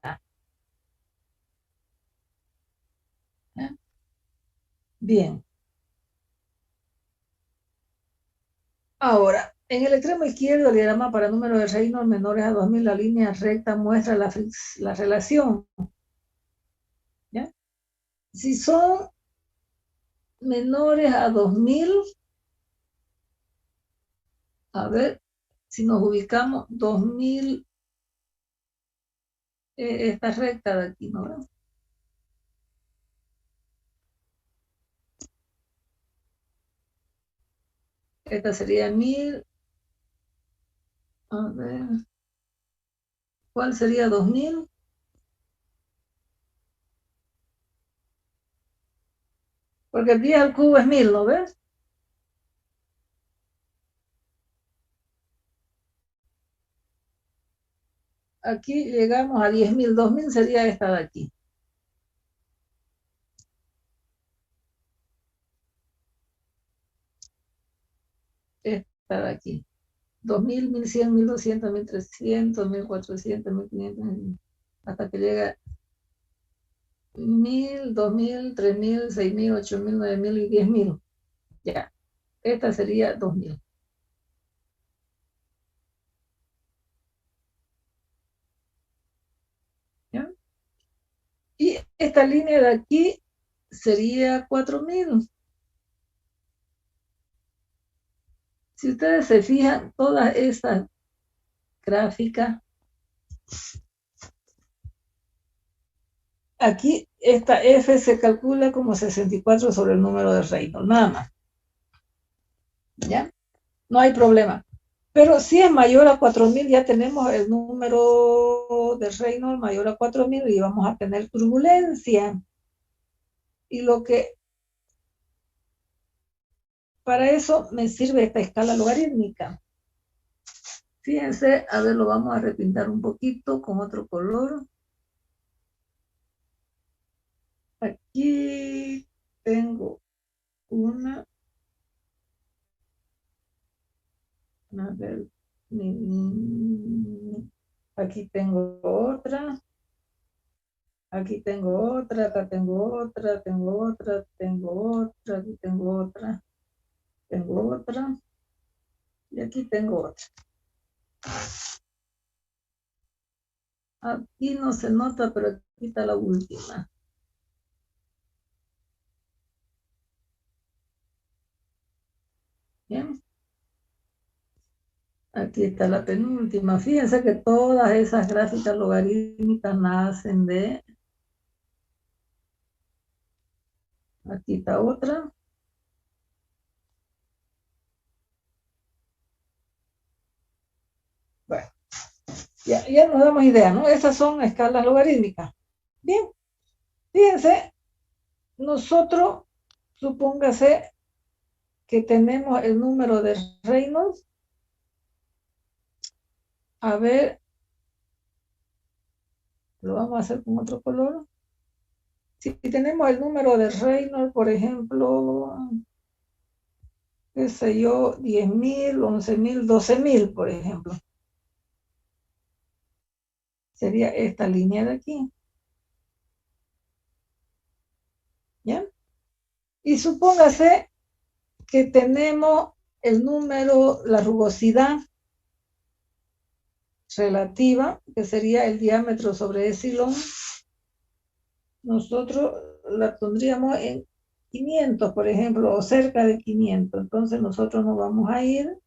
Bien. Ahora, en el extremo izquierdo del diagrama para números de Reynolds menores a 2000, la línea recta muestra la relación. ¿Ya? Si son menores a 2000, a ver, si nos ubicamos 2000, esta recta de aquí, ¿no? Esta sería 1000. A ver, ¿cuál sería 2000? Porque 10 al cubo es 1000, ¿no ves? Aquí llegamos a 10.000. 2000 sería esta de aquí. Esta de aquí. 2000, 1100, 1200, 1300, 1400, 1500, hasta que llega 1000, 2000, 3000, 6000, 8000, 9000 y 10000. Ya, esta sería 2000. ¿Ya? Y esta línea de aquí sería 4000. Si ustedes se fijan, todas estas gráficas, aquí esta F se calcula como 64 sobre el número de Reynolds, nada más. ¿Ya? No hay problema. Pero si es mayor a 4000, ya tenemos el número de Reynolds mayor a 4000 y vamos a tener turbulencia. Y lo que para eso me sirve esta escala logarítmica. Fíjense, a ver, lo vamos a repintar un poquito con otro color. Aquí tengo una. A ver, aquí tengo otra. Aquí tengo otra, acá tengo otra, tengo otra, tengo otra, aquí tengo otra, tengo otra, y aquí tengo otra. Aquí no se nota, pero aquí está la última. Bien. Aquí está la penúltima. Fíjense que todas esas gráficas logarítmicas nacen de... Aquí está otra. Bueno, ya nos damos idea, ¿no? Esas son escalas logarítmicas. Bien, fíjense, nosotros, supóngase que tenemos el número de Reynolds. A ver, lo vamos a hacer con otro color. Si tenemos el número de Reynolds, por ejemplo, qué sé yo, 10.000, 11.000, 12.000, por ejemplo. Sería esta línea de aquí. ¿Ya? Y supóngase que tenemos el número, la rugosidad relativa, que sería el diámetro sobre epsilon. Nosotros la pondríamos en 500, por ejemplo, o cerca de 500. Entonces nosotros nos vamos a ir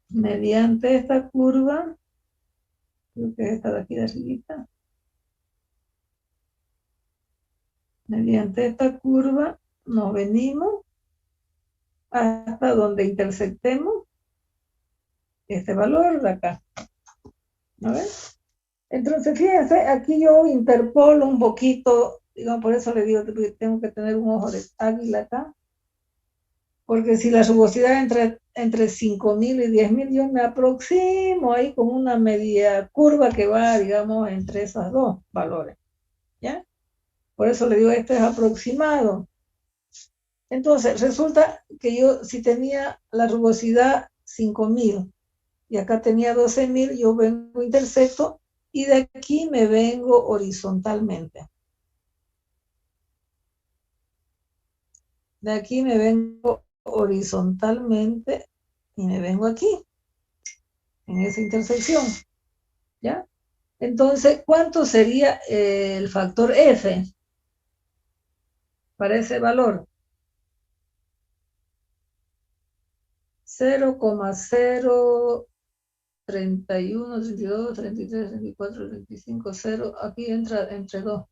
mediante esta curva, creo que es esta de aquí de arribita, mediante esta curva nos venimos hasta donde intersectemos este valor de acá. ¿No ves? Entonces, fíjense, aquí yo interpolo un poquito, digamos, por eso le digo que tengo que tener un ojo de águila acá, porque si la rugosidad entre 5.000 y 10.000, yo me aproximo ahí con una media curva que va, digamos, entre esos dos valores, ¿ya? Por eso le digo, esto es aproximado. Entonces, resulta que yo, si tenía la rugosidad 5.000 y acá tenía 12.000, yo vengo intersecto y de aquí me vengo horizontalmente. De aquí me vengo horizontalmente y me vengo aquí, en esa intersección, ¿ya? Entonces, ¿cuánto sería el factor F para ese valor? 0,031, 32, 33, 34, 35, 0. Aquí entra entre 2.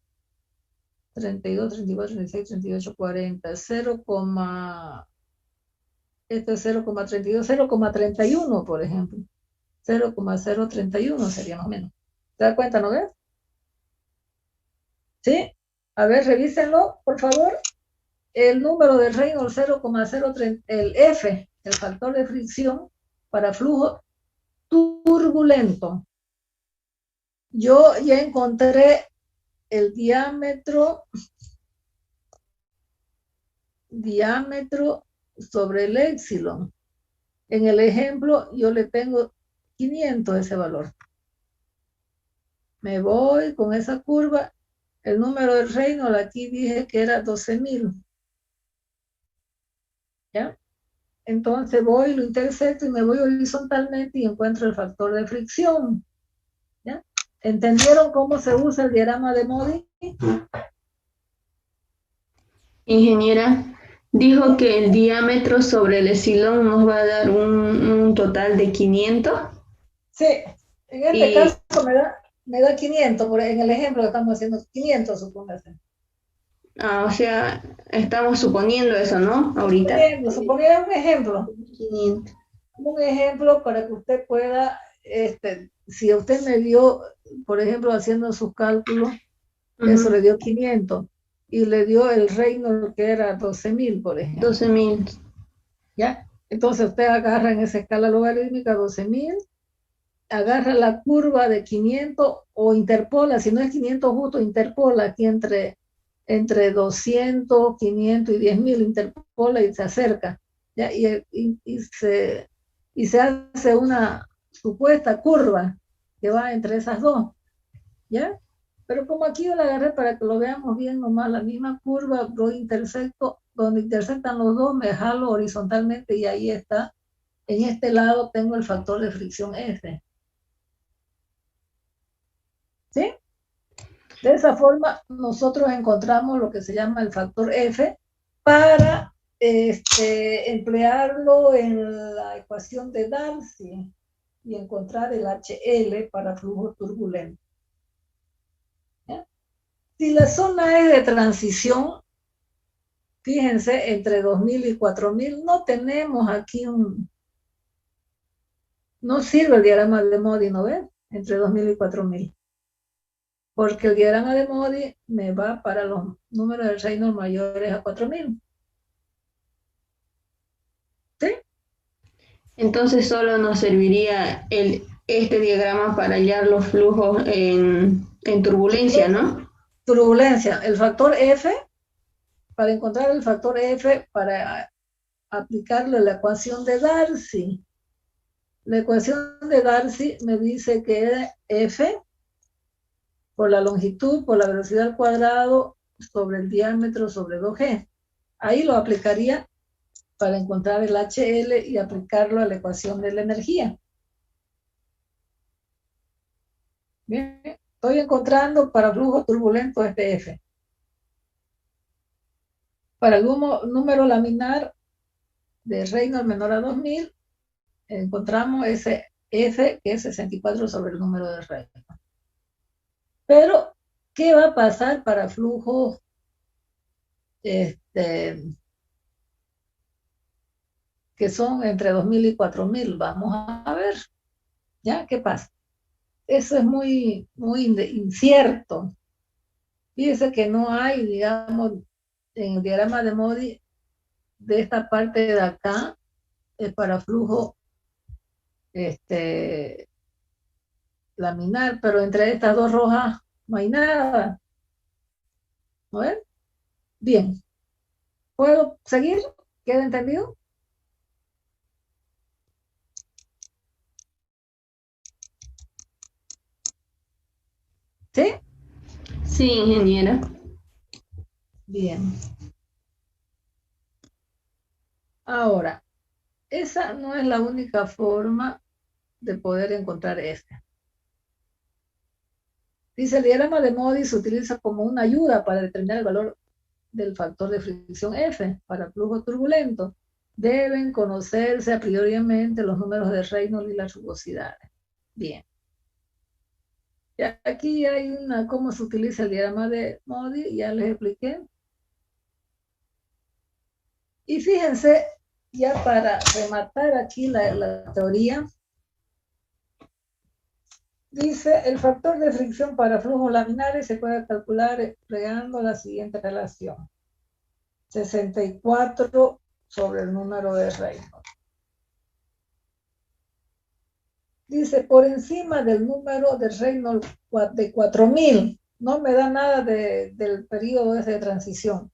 32, 34, 36, 38, 40. 0, este es 0,32, 0,31, por ejemplo. 0,031 sería más o menos. ¿Te das cuenta, no ves? ¿Sí? A ver, revísenlo, por favor. El número de Reynolds 0,030, el F, el factor de fricción para flujo turbulento. Yo ya encontré el diámetro sobre el épsilon. En el ejemplo yo le tengo 500 ese valor. Me voy con esa curva. El número de Reynolds aquí dije que era 12.000. ¿Ya? Entonces voy, lo intersecto y me voy horizontalmente y encuentro el factor de fricción. ¿Ya? ¿Entendieron cómo se usa el diagrama de Modi? Ingeniera, dijo que el diámetro sobre el epsilon nos va a dar un total de 500. Sí, en este caso me da 500, en el ejemplo que estamos haciendo, 500 supóngase. O sea, estamos suponiendo eso, ¿no? Ahorita. Suponiendo un ejemplo. 500. Un ejemplo para que usted pueda, si usted me dio, por ejemplo, haciendo sus cálculos, eso le dio 500 y le dio el Reynolds que era 12.000, por ejemplo. 12.000. ¿Ya? Entonces usted agarra en esa escala logarítmica 12.000, agarra la curva de 500 o interpola, si no es 500 justo, interpola aquí entre 200, 500 y 10.000, interpola y se acerca, ¿ya? Y se hace una supuesta curva que va entre esas dos, ¿ya? Pero como aquí yo la agarré para que lo veamos bien nomás, la misma curva, lo intersecto, donde intersectan los dos, me jalo horizontalmente y ahí está. En este lado tengo el factor de fricción F. ¿Sí? De esa forma, nosotros encontramos lo que se llama el factor F para emplearlo en la ecuación de Darcy y encontrar el HL para flujo turbulento. ¿Ya? Si la zona es de transición, fíjense, entre 2.000 y 4.000, no tenemos aquí no sirve el diagrama de Modi, ¿no ves? Entre 2.000 y 4.000. Porque el diagrama de Modi me va para los números de Reynolds mayores a 4.000. ¿Sí? Entonces solo nos serviría este diagrama para hallar los flujos en turbulencia, ¿no? Turbulencia. El factor F, para encontrar el factor F, para aplicarlo a la ecuación de Darcy. La ecuación de Darcy me dice que F por la longitud, por la velocidad al cuadrado, sobre el diámetro, sobre 2G. Ahí lo aplicaría para encontrar el HL y aplicarlo a la ecuación de la energía. Bien, estoy encontrando para flujo turbulento este F. Para el número laminar de Reynolds menor a 2.000, encontramos ese F que es 64 sobre el número de Reynolds. Pero, ¿qué va a pasar para flujos que son entre 2.000 y 4.000? Vamos a ver, ¿ya? ¿Qué pasa? Eso es muy, muy incierto. Fíjese que no hay, digamos, en el diagrama de Modi, de esta parte de acá, para flujo laminar, pero entre estas dos rojas no hay nada. ¿No ven? Bien. ¿Puedo seguir? ¿Queda entendido? ¿Sí? Sí, ingeniera. Bien. Ahora, esa no es la única forma de poder encontrar este. Dice, el diagrama de Modi se utiliza como una ayuda para determinar el valor del factor de fricción F para flujo turbulento. deben conocerse a prioriamente los números de Reynolds y las rugosidades. Bien. Y aquí hay cómo se utiliza el diagrama de Modi, ya les expliqué. Y fíjense, ya para rematar aquí la teoría, dice, el factor de fricción para flujos laminares se puede calcular empleando la siguiente relación. 64 sobre el número de Reynolds. Dice, por encima del número de Reynolds de 4000, no me da nada del periodo ese de transición.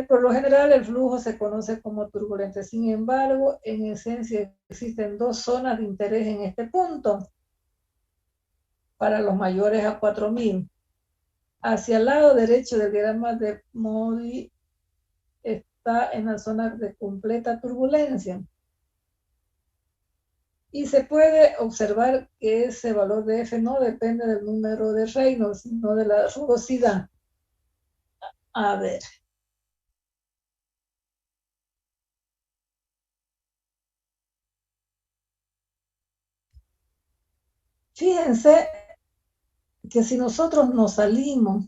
Por lo general el flujo se conoce como turbulente. Sin embargo, en esencia existen dos zonas de interés en este punto para los mayores a 4000. Hacia el lado derecho del diagrama de Modi está en la zona de completa turbulencia. Y se puede observar que ese valor de F no depende del número de Reynolds, sino de la rugosidad. A ver. Fíjense que si nosotros nos salimos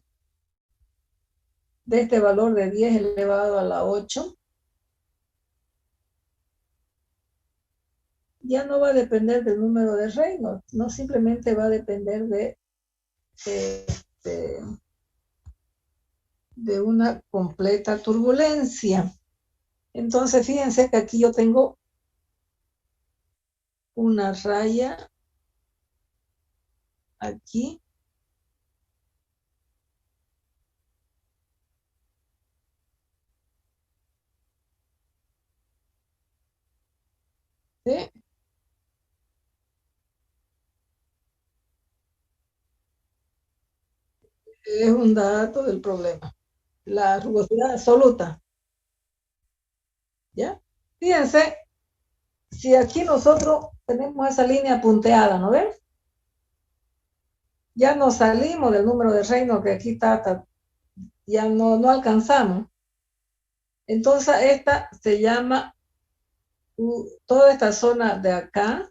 de este valor de 10 elevado a la 8, ya no va a depender del número de Reynolds, no simplemente va a depender de una completa turbulencia. Entonces, fíjense que aquí yo tengo una raya aquí. ¿Sí? Es un dato del problema. La rugosidad absoluta. ¿Ya? Fíjense, si aquí nosotros tenemos esa línea punteada, ¿no ven? Ya nos salimos del número de Reynolds que aquí está, ya no alcanzamos. Entonces esta se llama, toda esta zona de acá,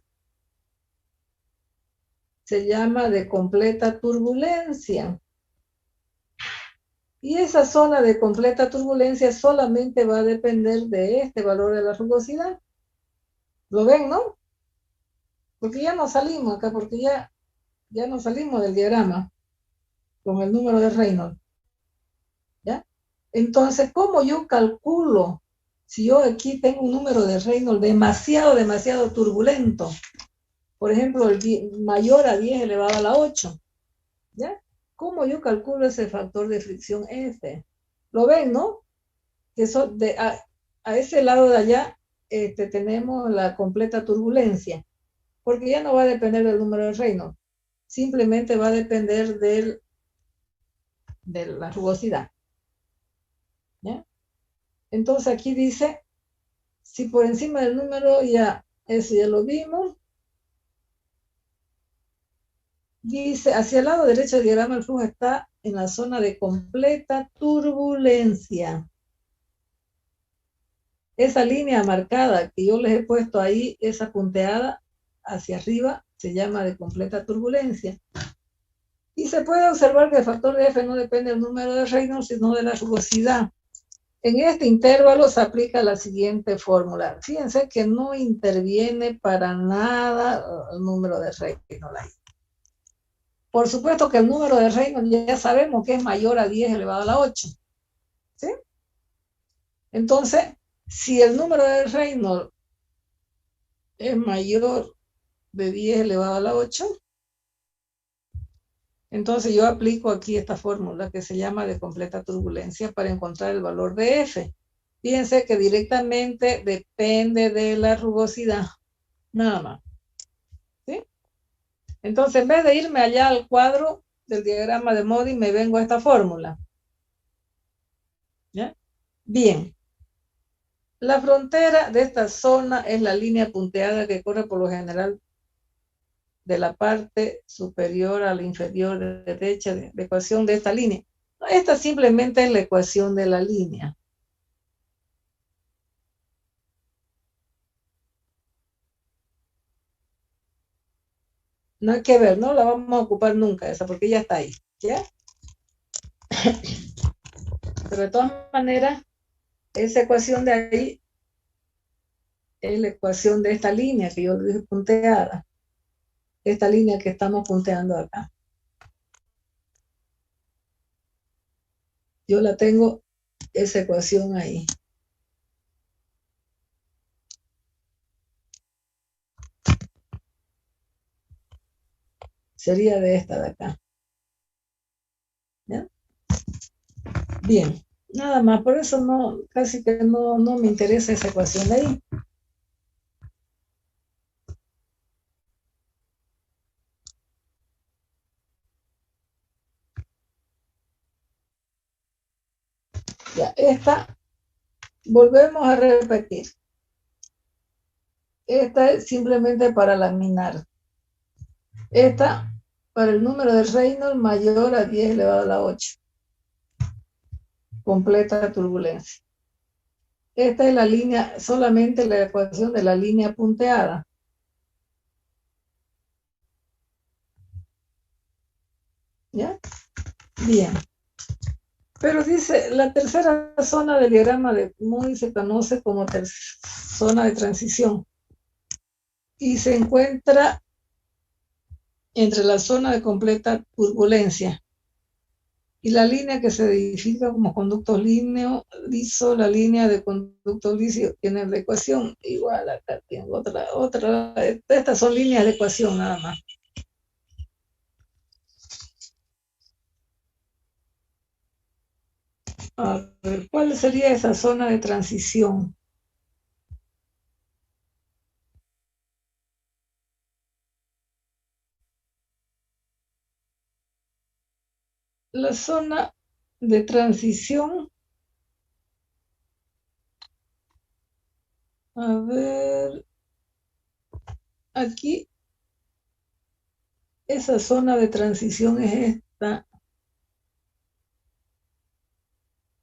se llama de completa turbulencia. Y esa zona de completa turbulencia solamente va a depender de este valor de la rugosidad. ¿Lo ven, no? Porque ya nos salimos acá, porque ya nos salimos del diagrama con el número de Reynolds. ¿Ya? Entonces, ¿cómo yo calculo si yo aquí tengo un número de Reynolds demasiado turbulento? Por ejemplo, el mayor a 10 elevado a la 8. ¿Ya? ¿Cómo yo calculo ese factor de fricción F? ¿Lo ven, no? Que eso a ese lado de allá tenemos la completa turbulencia, porque ya no va a depender del número de Reynolds, simplemente va a depender de la rugosidad. ¿Ya? Entonces aquí dice, si por encima del número eso ya lo vimos, dice, hacia el lado derecho del diagrama el flujo está en la zona de completa turbulencia. Esa línea marcada que yo les he puesto ahí, esa punteada hacia arriba, se llama de completa turbulencia. Y se puede observar que el factor de F no depende del número de Reynolds, sino de la rugosidad. En este intervalo se aplica la siguiente fórmula. Fíjense que no interviene para nada el número de Reynolds ahí. Por supuesto que el número de Reynolds ya sabemos que es mayor a 10 elevado a la 8. ¿Sí? Entonces, si el número de Reynolds es mayor de 10 elevado a la 8, entonces yo aplico aquí esta fórmula que se llama de completa turbulencia para encontrar el valor de F. Fíjense que directamente depende de la rugosidad, nada más. ¿Sí? Entonces, en vez de irme allá al cuadro del diagrama de Modi, me vengo a esta fórmula. ¿Ya? Bien. La frontera de esta zona es la línea punteada que corre por lo general de la parte superior a la inferior derecha de la ecuación de esta línea. Esta simplemente es la ecuación de la línea. No hay que ver, no la vamos a ocupar nunca esa, porque ya está ahí, ¿ya? Pero de todas maneras, esa ecuación de ahí es la ecuación de esta línea que yo le dije punteada. Esta línea que estamos punteando acá. Yo la tengo, esa ecuación ahí. Sería de esta de acá. ¿Ya? Bien, nada más, por eso no, casi que no me interesa esa ecuación de ahí. Ya, esta, volvemos a repetir. Esta es simplemente para laminar. Esta, para el número de Reynolds mayor a 10 elevado a la 8. Completa turbulencia. Esta es la línea, solamente la ecuación de la línea punteada. ¿Ya? Bien. Pero dice, la tercera zona del diagrama de Moody se conoce como zona de transición y se encuentra entre la zona de completa turbulencia y la línea que se edifica como conducto liso, la línea de conducto liso tiene la ecuación igual. Acá tengo otra, estas son líneas de ecuación nada más. A ver, ¿cuál sería esa zona de transición? La zona de transición, a ver, aquí, esa zona de transición es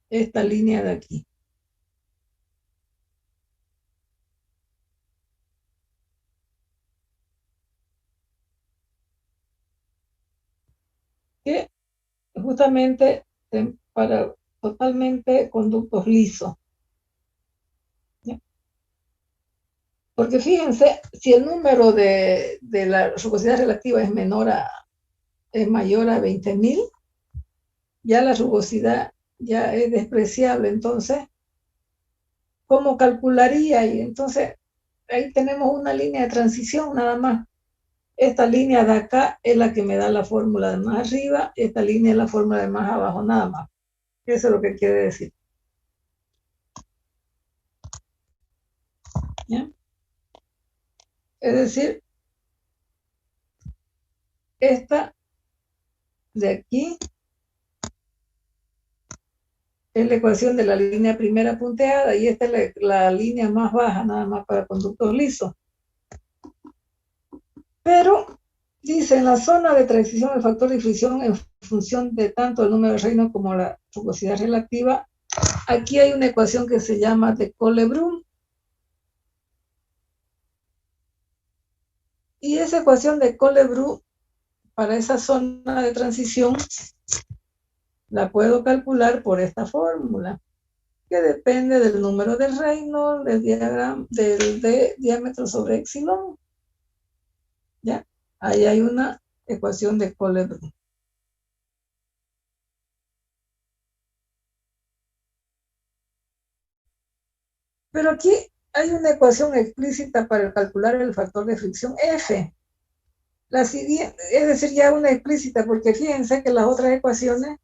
esta línea de aquí. Que justamente para totalmente conductos lisos. ¿Ya? Porque fíjense, si el número de la rugosidad relativa es mayor a 20.000, ya la rugosidad ya es despreciable. Entonces, ¿cómo calcularía? Y entonces, ahí tenemos una línea de transición nada más. Esta línea de acá es la que me da la fórmula de más arriba, esta línea es la fórmula de más abajo nada más. Eso es lo que quiere decir. ¿Ya? Es decir, esta de aquí es la ecuación de la línea primera punteada y esta es la línea más baja nada más para conductos lisos. Pero dice, en la zona de transición el factor de fricción en función de tanto el número de Reynolds como la rugosidad relativa, aquí hay una ecuación que se llama de Colebrook. Y esa ecuación de Colebrook para esa zona de transición la puedo calcular por esta fórmula, que depende del número de Reynolds, del diámetro sobre epsilon. ¿Ya? Ahí hay una ecuación de Colebrook. Pero aquí hay una ecuación explícita para calcular el factor de fricción F. La siguiente, es decir, ya una explícita, porque fíjense que las otras ecuaciones,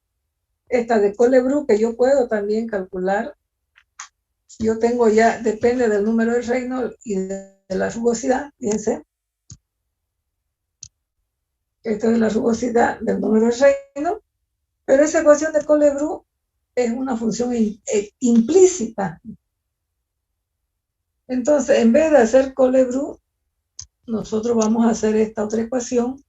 esta de Colebrook, que yo puedo también calcular, yo tengo ya, depende del número de Reynolds y de la rugosidad, fíjense. Esto es la rugosidad del número de Reynolds, pero esa ecuación de Colebrook es una función implícita. Entonces, en vez de hacer Colebrook, nosotros vamos a hacer esta otra ecuación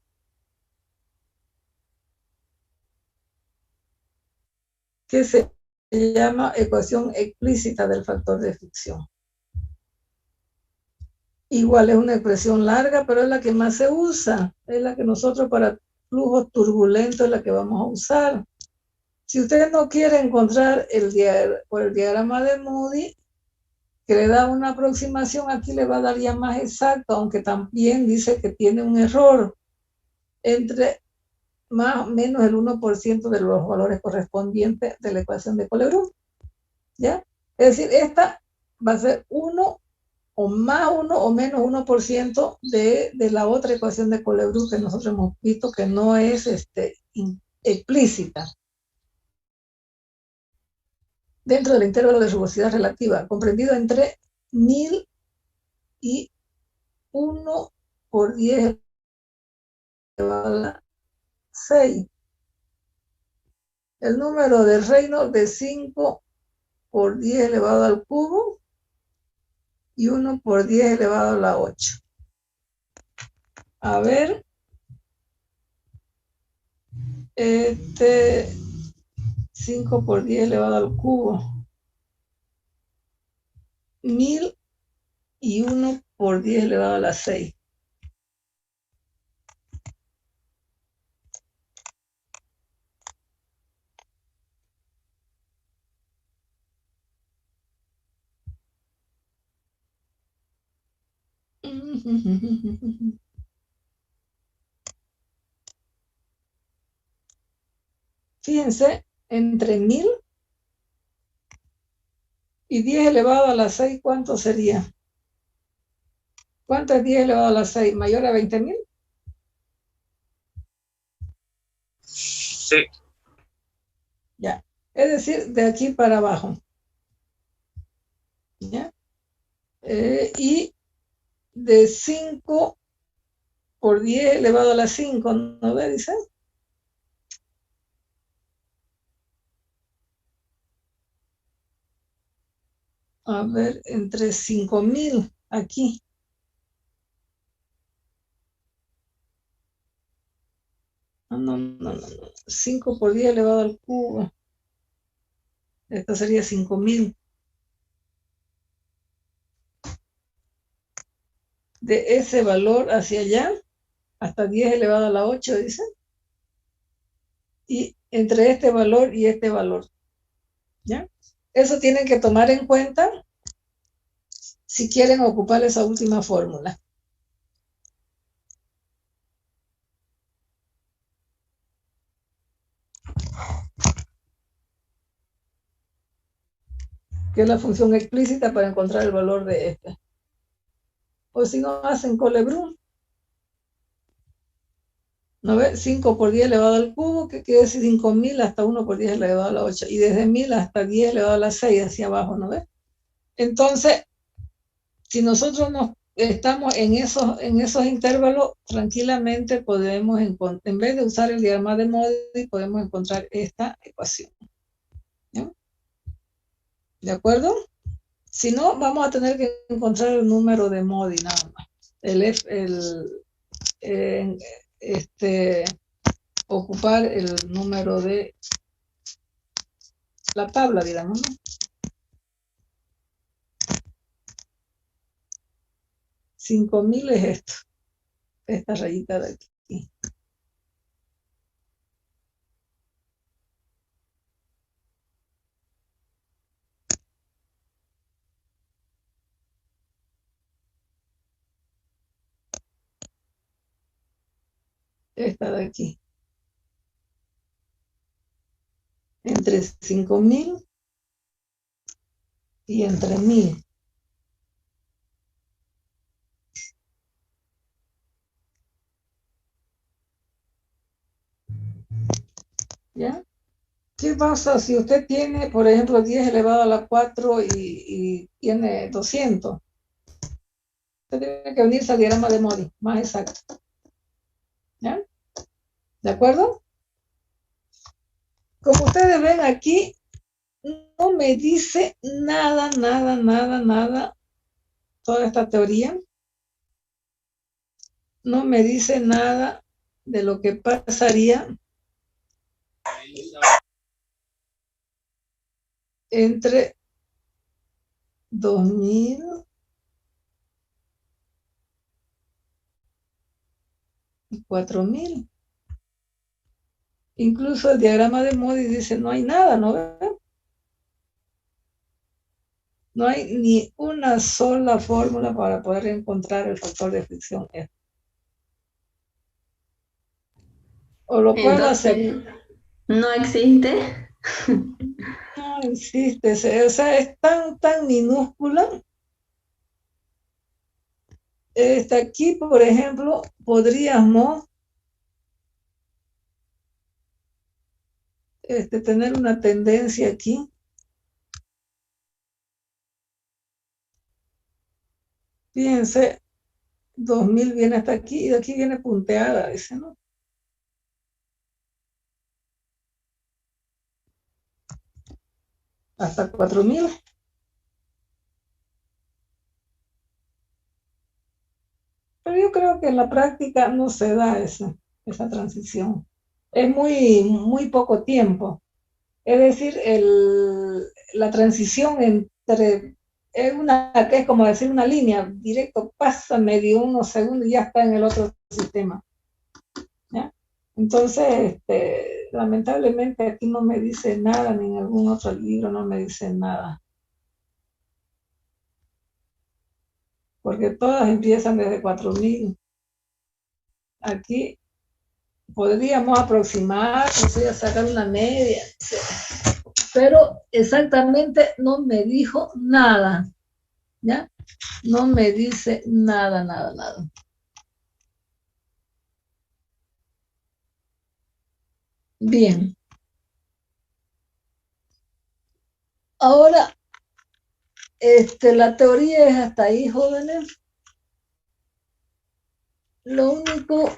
que se llama ecuación explícita del factor de fricción. Igual es una expresión larga, pero es la que más se usa. Es la que nosotros para flujos turbulentos es la que vamos a usar. Si usted no quiere encontrar por el diagrama de Moody, que le da una aproximación, aquí le va a dar ya más exacto, aunque también dice que tiene un error entre más o menos el 1% de los valores correspondientes de la ecuación de Colebrook. ¿Ya? Es decir, esta va a ser 1 o más 1 o menos 1% de la otra ecuación de Colebrook que nosotros hemos visto que no es explícita. Dentro del intervalo de rugosidad relativa, comprendido entre 1000 y 1 por 10 elevado a la 6. El número de Reynolds de 5 por 10 elevado al cubo y 1 por 10 elevado a la 8. A ver, 5 por 10 elevado al cubo, 1000 y 1 por 10 elevado a la 6. Fíjense, entre 1000 y 10 elevado a la 6, ¿cuánto sería? ¿Cuánto es 10 elevado a la 6? ¿Mayor a 20.000? Sí. Ya. Es decir, de aquí para abajo. ¿Ya? Y de 5 por 10 elevado a la 5, ¿no ve? Dice. A ver, entre 5000 aquí. No. 5 por 10 elevado al cubo. Esto sería 5000. De ese valor hacia allá, hasta 10 elevado a la 8, dice. Y entre este valor y este valor. ¿Ya? Eso tienen que tomar en cuenta si quieren ocupar esa última fórmula. Que es la función explícita para encontrar el valor de este. O si no, hacen Colebrook. ¿No ve? 5 por 10 elevado al cubo, que quiere decir 5000 hasta 1 por 10 elevado a la 8. Y desde 1000 hasta 10 elevado a la 6 hacia abajo, ¿no ve? Entonces, si nosotros estamos en esos intervalos, tranquilamente podemos encontrar, en vez de usar el diagrama de Modi, podemos encontrar esta ecuación. ¿Ya? ¿De acuerdo? Si no, vamos a tener que encontrar el número de Modi nada más. Ocupar el número de la tabla, digamos, ¿no? 5000 es esto, esta rayita de aquí. Esta de aquí. Entre 5000 y entre 1000. ¿Ya? ¿Qué pasa si usted tiene, por ejemplo, 10 elevado a la 4 y tiene 200? Usted tiene que unirse al diagrama de Modi, más exacto. ¿Ya? ¿De acuerdo? Como ustedes ven aquí, no me dice nada, toda esta teoría. No me dice nada de lo que pasaría entre 2000 4000. Incluso el diagrama de Modi dice no hay nada, ¿no ve? No hay ni una sola fórmula para poder encontrar el factor de fricción F. O lo puedo hacer. Entonces, ¿no existe? No existe, o sea, es tan minúscula. Aquí, por ejemplo, podríamos tener una tendencia aquí. Fíjense, 2000 viene hasta aquí y de aquí viene punteada, dice, ¿no? Hasta 4000. Pero yo creo que en la práctica no se da esa transición. Es muy poco tiempo. Es decir, la transición entre que es como decir una línea, directo pasa medio unos segundos y ya está en el otro sistema. ¿Ya? Entonces, lamentablemente aquí no me dice nada, ni en algún otro libro no me dice nada. Porque todas empiezan desde 4000. Aquí podríamos aproximar, o sea, sacar una media, pero exactamente no me dijo nada, ¿ya? No me dice nada. Bien. Ahora, la teoría es hasta ahí, jóvenes. Lo único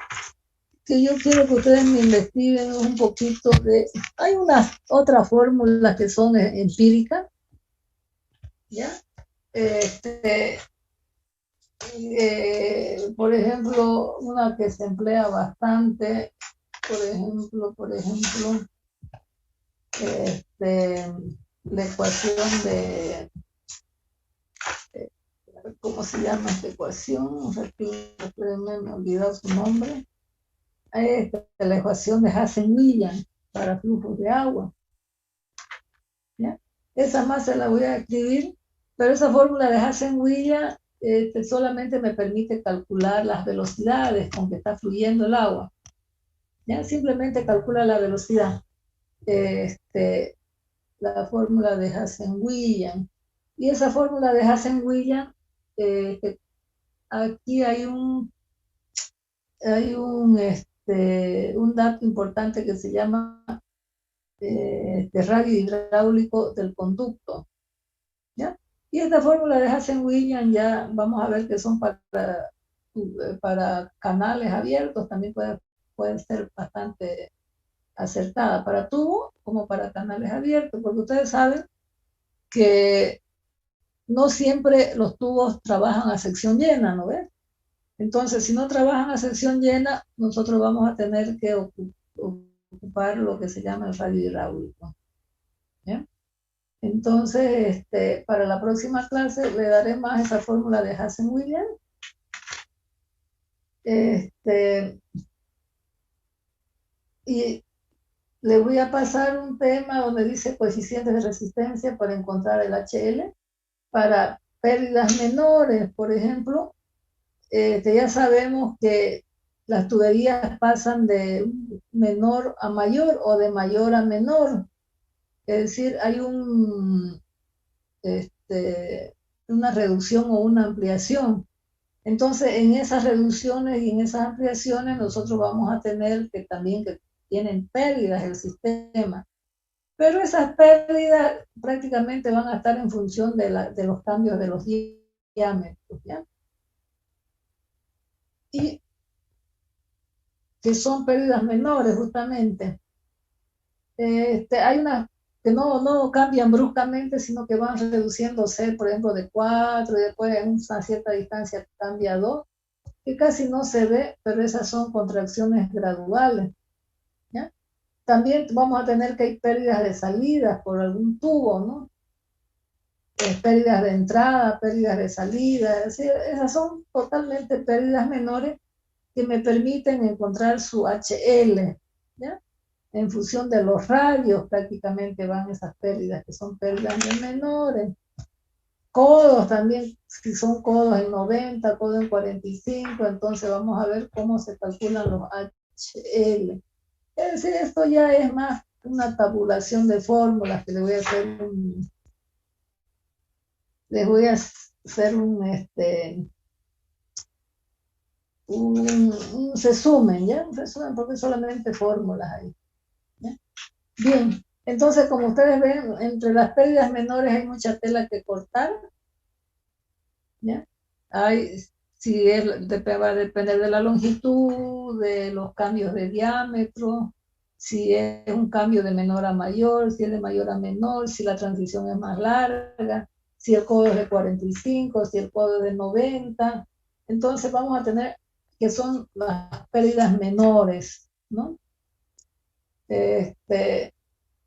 que yo quiero que ustedes me investiguen es un poquito de... Hay unas otras fórmulas que son empíricas, ¿ya? Por ejemplo, una que se emplea bastante, por ejemplo, la ecuación de... ¿Cómo se llama esta ecuación? Me he olvidado su nombre. La ecuación de Hazen-Williams para flujos de agua. ¿Ya? Esa más se la voy a escribir, pero esa fórmula de Hazen-Williams solamente me permite calcular las velocidades con que está fluyendo el agua. ¿Ya? Simplemente calcula la velocidad. La fórmula de Hazen-Williams. Y esa fórmula de Hazen-Williams, aquí hay un dato importante que se llama radio hidráulico del conducto, ¿ya? Y esta fórmula de Hazen-Williams ya vamos a ver que son para canales abiertos, también pueden ser bastante acertada para tubo como para canales abiertos, porque ustedes saben que no siempre los tubos trabajan a sección llena, ¿no ves? Entonces, si no trabajan a sección llena, nosotros vamos a tener que ocupar lo que se llama el radio hidráulico. ¿Bien? Entonces, para la próxima clase le daré más esa fórmula de Hazen-Williams. Y le voy a pasar un tema donde dice coeficientes de resistencia para encontrar el HL para pérdidas menores, por ejemplo. Ya sabemos que las tuberías pasan de menor a mayor o de mayor a menor. Es decir, hay una reducción o una ampliación. Entonces, en esas reducciones y en esas ampliaciones, nosotros vamos a tener que también que tienen pérdidas el sistema. Pero esas pérdidas prácticamente van a estar en función de los cambios de los diámetros, ¿ya? Y que son pérdidas menores, justamente. Hay unas que no cambian bruscamente, sino que van reduciéndose, por ejemplo, de 4 y después en una cierta distancia cambia a 2, que casi no se ve, pero esas son contracciones graduales. ¿Ya? También vamos a tener que hay pérdidas de salida por algún tubo, ¿no? Pérdidas de entrada, pérdidas de salida, es decir, esas son totalmente pérdidas menores que me permiten encontrar su HL, ¿ya? En función de los radios prácticamente van esas pérdidas, que son pérdidas de menores. Codos también, si son codos en 90, codos en 45, entonces vamos a ver cómo se calculan los HL. Es decir, esto ya es más una tabulación de fórmulas que les voy a hacer un resumen, ¿ya? Un resumen porque solamente fórmulas ahí, ¿ya? Bien, entonces como ustedes ven, entre las pérdidas menores hay mucha tela que cortar, ¿ya? Va a depender de la longitud, de los cambios de diámetro, si es un cambio de menor a mayor, si es de mayor a menor, si la transición es más larga, si el codo es de 45, si el codo es de 90. Entonces vamos a tener que son las pérdidas menores, ¿no?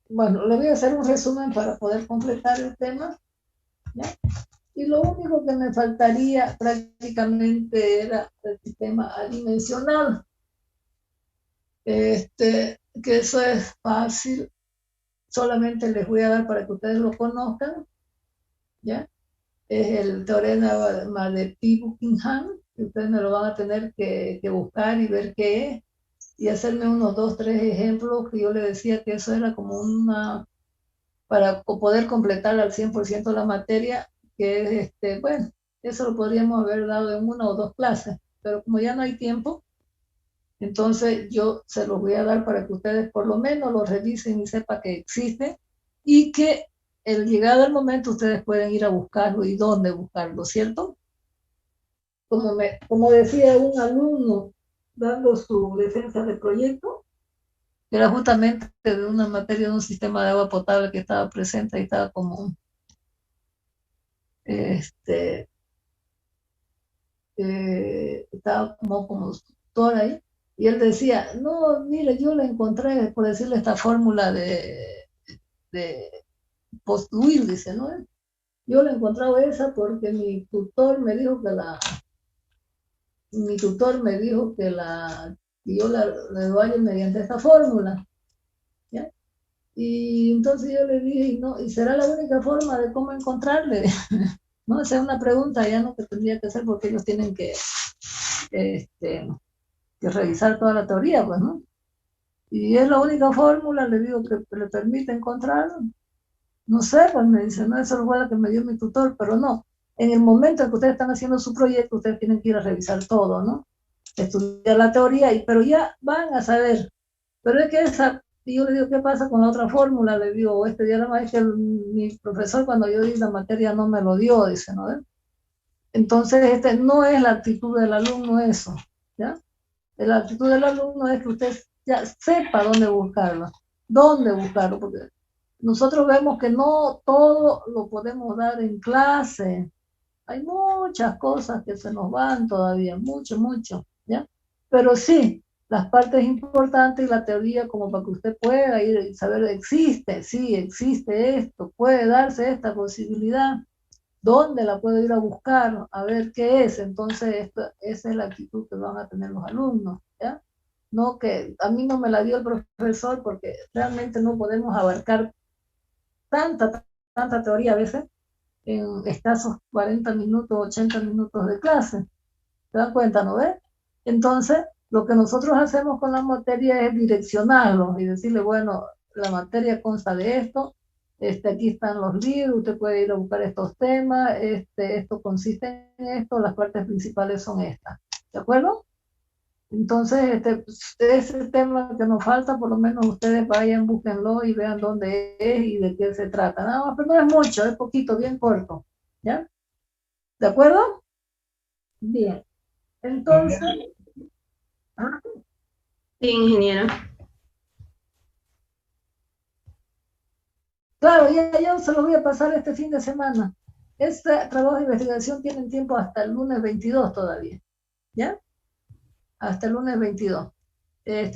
Bueno, le voy a hacer un resumen para poder completar el tema, ¿ya? Y lo único que me faltaría prácticamente era el sistema adimensional. Que eso es fácil, solamente les voy a dar para que ustedes lo conozcan, ¿ya? Es el teorema de Pi-Buckingham, que ustedes me lo van a tener que buscar y ver qué es, y hacerme unos 2, 3 ejemplos, que yo le decía que eso era como para poder completar al 100% la materia, que es, bueno, eso lo podríamos haber dado en 1 o 2 clases, pero como ya no hay tiempo, entonces yo se los voy a dar para que ustedes por lo menos lo revisen y sepan que existe, y que llegado el momento ustedes pueden ir a buscarlo y dónde buscarlo, ¿cierto? Como decía un alumno dando su defensa de proyecto, que era justamente de una materia de un sistema de agua potable que estaba presente y estaba como estaba como tutor ahí, y él decía, no, mire, yo le encontré, por decirle esta fórmula de Post-Will, dice, ¿no? Yo le he encontrado esa porque mi tutor me dijo que yo la halle mediante esta fórmula, ¿ya? Y entonces yo le dije, no, ¿y será la única forma de cómo encontrarle? No, esa es una pregunta ya no que tendría que hacer, porque ellos tienen que revisar toda la teoría, pues, ¿no? Y es la única fórmula, le digo, que le permite encontrar. No sé, pues me dice, no, eso fue la que me dio mi tutor, pero no. En el momento en que ustedes están haciendo su proyecto, ustedes tienen que ir a revisar todo, ¿no? Estudiar la teoría, pero ya van a saber. Pero es que y yo le digo, ¿qué pasa con la otra fórmula? Le digo, diagrama es que mi profesor cuando yo di la materia no me lo dio, dice, ¿no? Entonces, no es la actitud del alumno eso, ¿ya? La actitud del alumno es que usted ya sepa dónde buscarlo, porque nosotros vemos que no todo lo podemos dar en clase. Hay muchas cosas que se nos van todavía, mucho, ¿ya? Pero sí, las partes importantes y la teoría, como para que usted pueda ir y saber, sí, existe esto, puede darse esta posibilidad, ¿dónde la puedo ir a buscar? A ver qué es. Entonces, esa es la actitud que van a tener los alumnos, ¿ya? No que a mí no me la dio el profesor, porque realmente no podemos abarcar tanta teoría a veces en escasos 40 minutos, 80 minutos de clase. ¿Se dan cuenta, no ves? Entonces, lo que nosotros hacemos con la materia es direccionarlos y decirle, bueno, la materia consta de esto, aquí están los libros, usted puede ir a buscar estos temas, esto consiste en esto, las partes principales son estas. ¿De acuerdo? Entonces, ese tema que nos falta, por lo menos ustedes vayan, búsquenlo y vean dónde es y de qué se trata. Nada más, pero no es mucho, es poquito, bien corto. ¿Ya? ¿De acuerdo? Bien. Entonces, ¿ah? Sí, ingeniero. Claro, ya yo se lo voy a pasar este fin de semana. Este trabajo de investigación tienen tiempo hasta el lunes 22 todavía. ¿Ya? Hasta el lunes 22.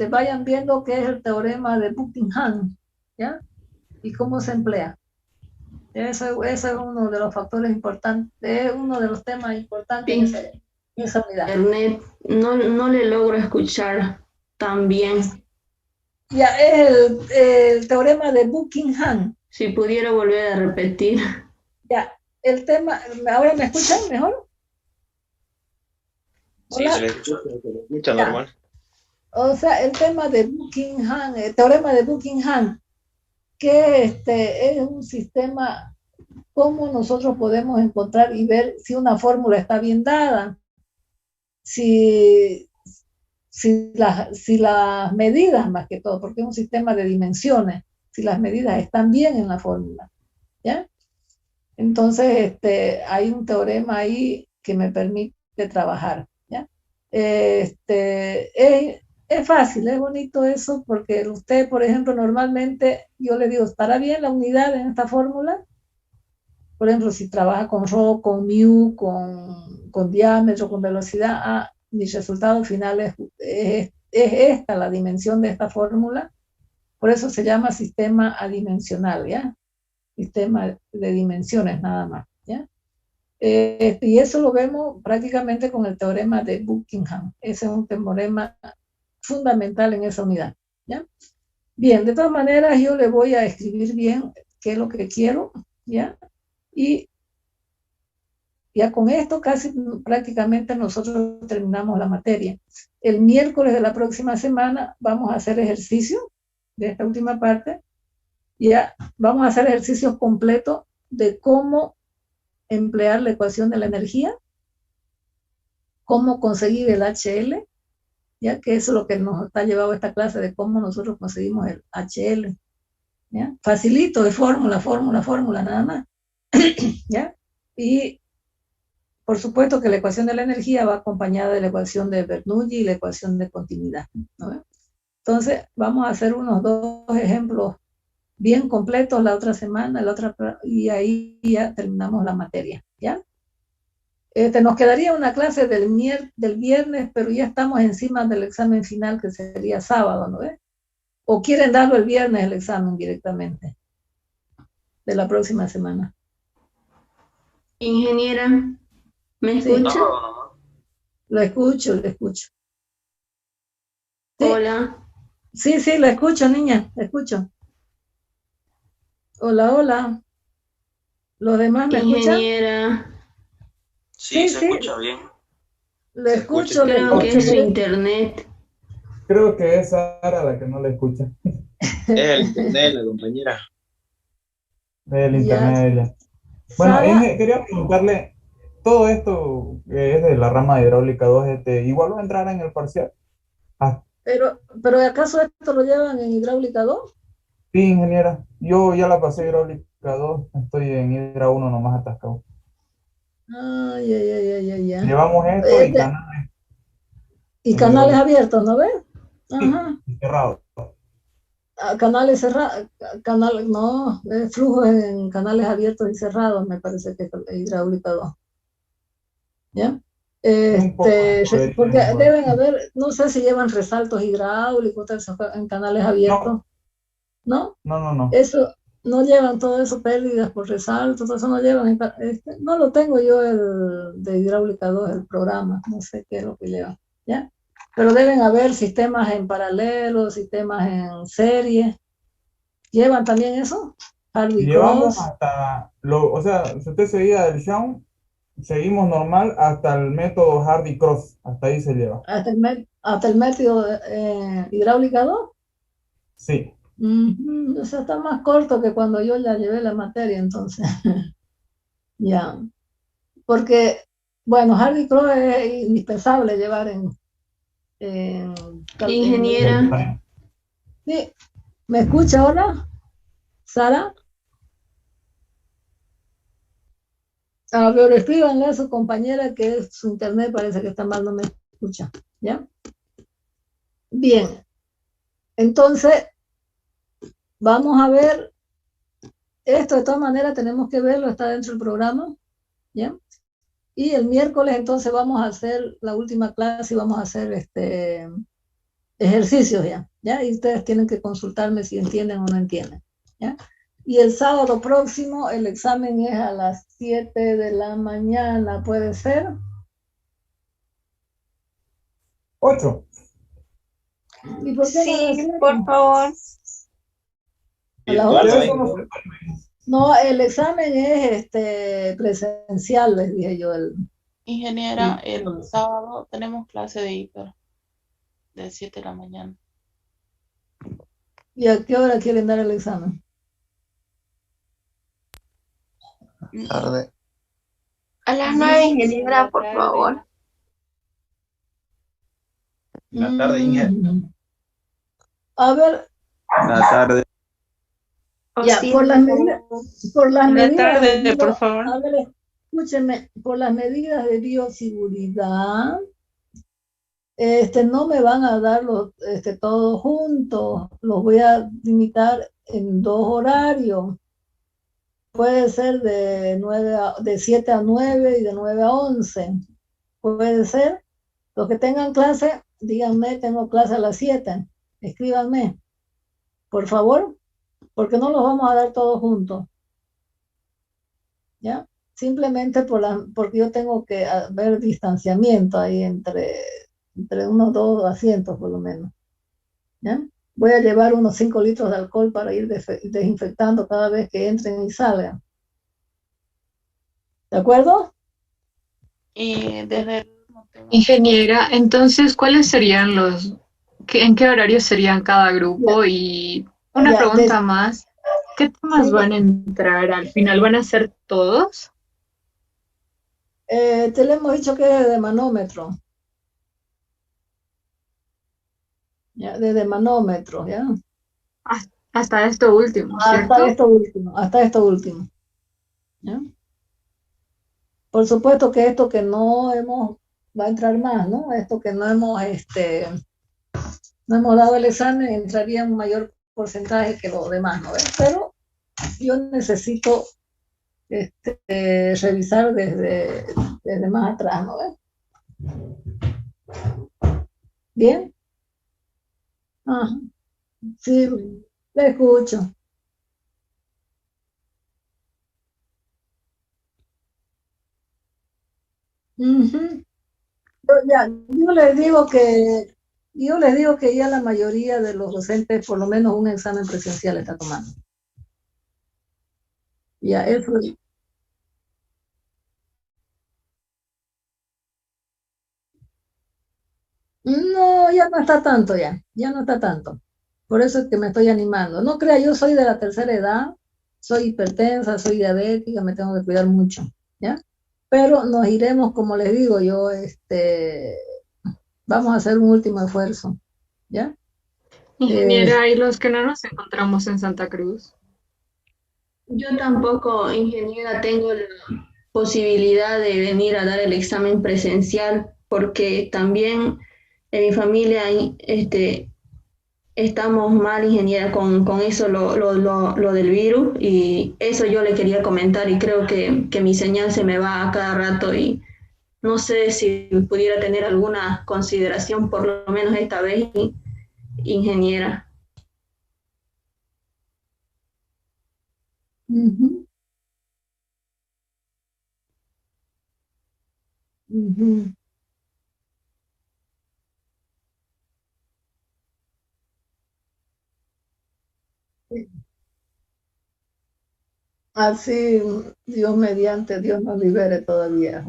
Vayan viendo qué es el teorema de Buckingham, ¿ya? Y cómo se emplea. Eso es uno de los factores importantes, es uno de los temas importantes. Sí. esa unidad. Internet, no le logro escuchar tan bien. Ya, es el teorema de Buckingham. Si pudiera volver a repetir. Ya, el tema, ¿ahora me escuchan mejor? Sí, Hola. se le escucha Ya. normal. O sea, el tema de Buckingham, el teorema de Buckingham, que es un sistema, cómo nosotros podemos encontrar y ver si una fórmula está bien dada, si, si las medidas, más que todo, porque es un sistema de dimensiones, si las medidas están bien en la fórmula, ¿ya? Entonces, hay un teorema ahí que me permite trabajar, ¿ya? Es fácil, es bonito eso, porque usted, por ejemplo, normalmente, yo le digo, ¿estará bien la unidad en esta fórmula? Por ejemplo, si trabaja con ρ, con μ, con diámetro, con velocidad, mi resultado final es esta, la dimensión de esta fórmula. Por eso se llama sistema adimensional, ¿ya? Sistema de dimensiones nada más, ¿ya? Y eso lo vemos prácticamente con el teorema de Buckingham. Ese es un teorema fundamental en esa unidad, ¿ya? Bien, de todas maneras yo le voy a escribir bien qué es lo que quiero, ¿ya? Y ya con esto casi prácticamente nosotros terminamos la materia. El miércoles de la próxima semana vamos a hacer ejercicio de esta última parte. Ya vamos a hacer ejercicios completos de cómo emplear la ecuación de la energía, cómo conseguir el HL, ya que eso es lo que nos está llevado esta clase de cómo nosotros conseguimos el HL. ¿Ya? Facilito de fórmula, nada más. ¿Ya? Y por supuesto que la ecuación de la energía va acompañada de la ecuación de Bernoulli y la ecuación de continuidad, ¿no? Entonces, vamos a hacer unos 2 ejemplos bien completos la otra semana, y ahí ya terminamos la materia, ¿ya? Nos quedaría una clase del viernes, pero ya estamos encima del examen final, que sería sábado, ¿no ves? ¿O quieren darlo el viernes el examen directamente de la próxima semana? Ingeniera, ¿me escucha? Sí. Lo escucho. ¿Sí? Hola. Sí, lo escucho, niña, lo escucho. Hola. ¿Los demás me escuchan? Ingeniera. Sí, se escucha bien. Lo escucho, lo Creo que escucho. es su internet. Creo que es Sara la que no le escucha. Es el internet, la compañera. El Ya. internet de ella. Bueno, Sara, quería preguntarle, todo esto que es de la rama de hidráulica 2, igual va a entrar en el parcial. Ah, pero ¿acaso esto lo llevan en hidráulica 2? sí, ingeniera. Yo ya la pasé hidráulica 2, estoy en hidra 1 nomás atascado. Ay. Llevamos esto y canales Y en canales hidráulica. abiertos, ¿no ves? Sí, Ajá. y cerrado. Canales cerrados, no, flujos en canales abiertos y cerrados, me parece que es hidráulica 2. ¿Ya? Un poco de Porque tubería, igual. deben haber, no sé si llevan resaltos hidráulicos en canales abiertos, No, ¿no? no. Eso, no llevan todo eso, pérdidas por resaltos, todo eso no llevan. No lo tengo yo de hidráulica 2, el programa, no sé qué es lo que llevan, ¿ya? Pero deben haber sistemas en paralelo, sistemas en serie. ¿Llevan también eso? Hardy Llevamos Cross, hasta, o sea, si usted seguía del Shawn, seguimos normal hasta el método Hardy Cross, hasta ahí se lleva. hasta el método hidráulica 2. Sí, O sea, está más corto que cuando yo ya llevé la materia, entonces. Ya. Porque, bueno, Hardy Cross es indispensable llevar en Ingeniera. sí. ¿Me escucha ahora, Sara? A ver, escríbanle a su compañera que su internet parece que está mal, no me escucha. ¿Ya? Bien. Entonces, vamos a ver. Esto de todas maneras tenemos que verlo, está dentro del programa. ¿Ya? Y el miércoles entonces vamos a hacer la última clase y vamos a hacer ejercicios ya. Y ustedes tienen que consultarme si entienden o no entienden. ¿Ya? Y el sábado próximo el examen es a las 7 de la mañana, ¿puede ser? 8. ¿Y por qué no a las Sí, 7? por favor. ¿A las Virtual 8? también. Eso no se No, el examen es presencial, les dije yo. Ingeniera, el sábado tenemos clase de hiper de 7 de la mañana. ¿Y a qué hora quieren dar el examen? Tarde. A las 9, ingeniera, por favor. La tarde, Inge. A ver, La tarde. O ya, sí, por las medidas, En la tarde, de por favor. a ver, escúcheme, por las medidas de bioseguridad, no me van a dar todos juntos, los voy a limitar en 2 horarios. Puede ser de 7 a 9 y de 9 a 11. Puede ser. Los que tengan clase, díganme, tengo clase a las 7. Escríbanme, por favor, porque no los vamos a dar todos juntos. ¿Ya? Simplemente porque yo tengo que ver distanciamiento ahí entre unos 2 asientos por lo menos. ¿Ya? Voy a llevar unos 5 litros de alcohol para ir desinfectando cada vez que entren y salgan. ¿De acuerdo? Y desde Ingeniera, entonces, ¿cuáles serían en qué horario serían cada grupo? Y una Ya, pregunta más, ¿qué temas Sí. van a entrar al final? ¿Van a ser todos? Te le hemos dicho que es de manómetro. ¿Ya? Desde manómetro, ¿ya? Hasta esto último, ¿cierto? Hasta esto último. ¿Ya? Por supuesto que esto que va a entrar más, ¿no? Esto que no hemos dado el examen, entraría en un mayor porcentaje que los demás, ¿no? Pero yo necesito revisar desde más atrás, ¿no? ¿Bien? Ajá. Sí, le escucho. Ujú. Yo les digo que ya la mayoría de los docentes por lo menos un examen presencial está tomando. Ya, eso. No, ya no está tanto ya no está tanto. Por eso es que me estoy animando. No crea, yo soy de la tercera edad, soy hipertensa, soy diabética, me tengo que cuidar mucho, ¿ya? Pero nos iremos, como les digo, vamos a hacer un último esfuerzo, ¿ya? Ingeniera, ¿y los que no nos encontramos en Santa Cruz? Yo tampoco, ingeniera, tengo la posibilidad de venir a dar el examen presencial porque también en mi familia estamos mal, ingeniera, con eso lo del virus, y eso yo le quería comentar y creo que mi señal se me va a cada rato y no sé si pudiera tener alguna consideración por lo menos esta vez, ingeniera. Ujú, ujú. Así, Dios mediante, Dios nos libere todavía.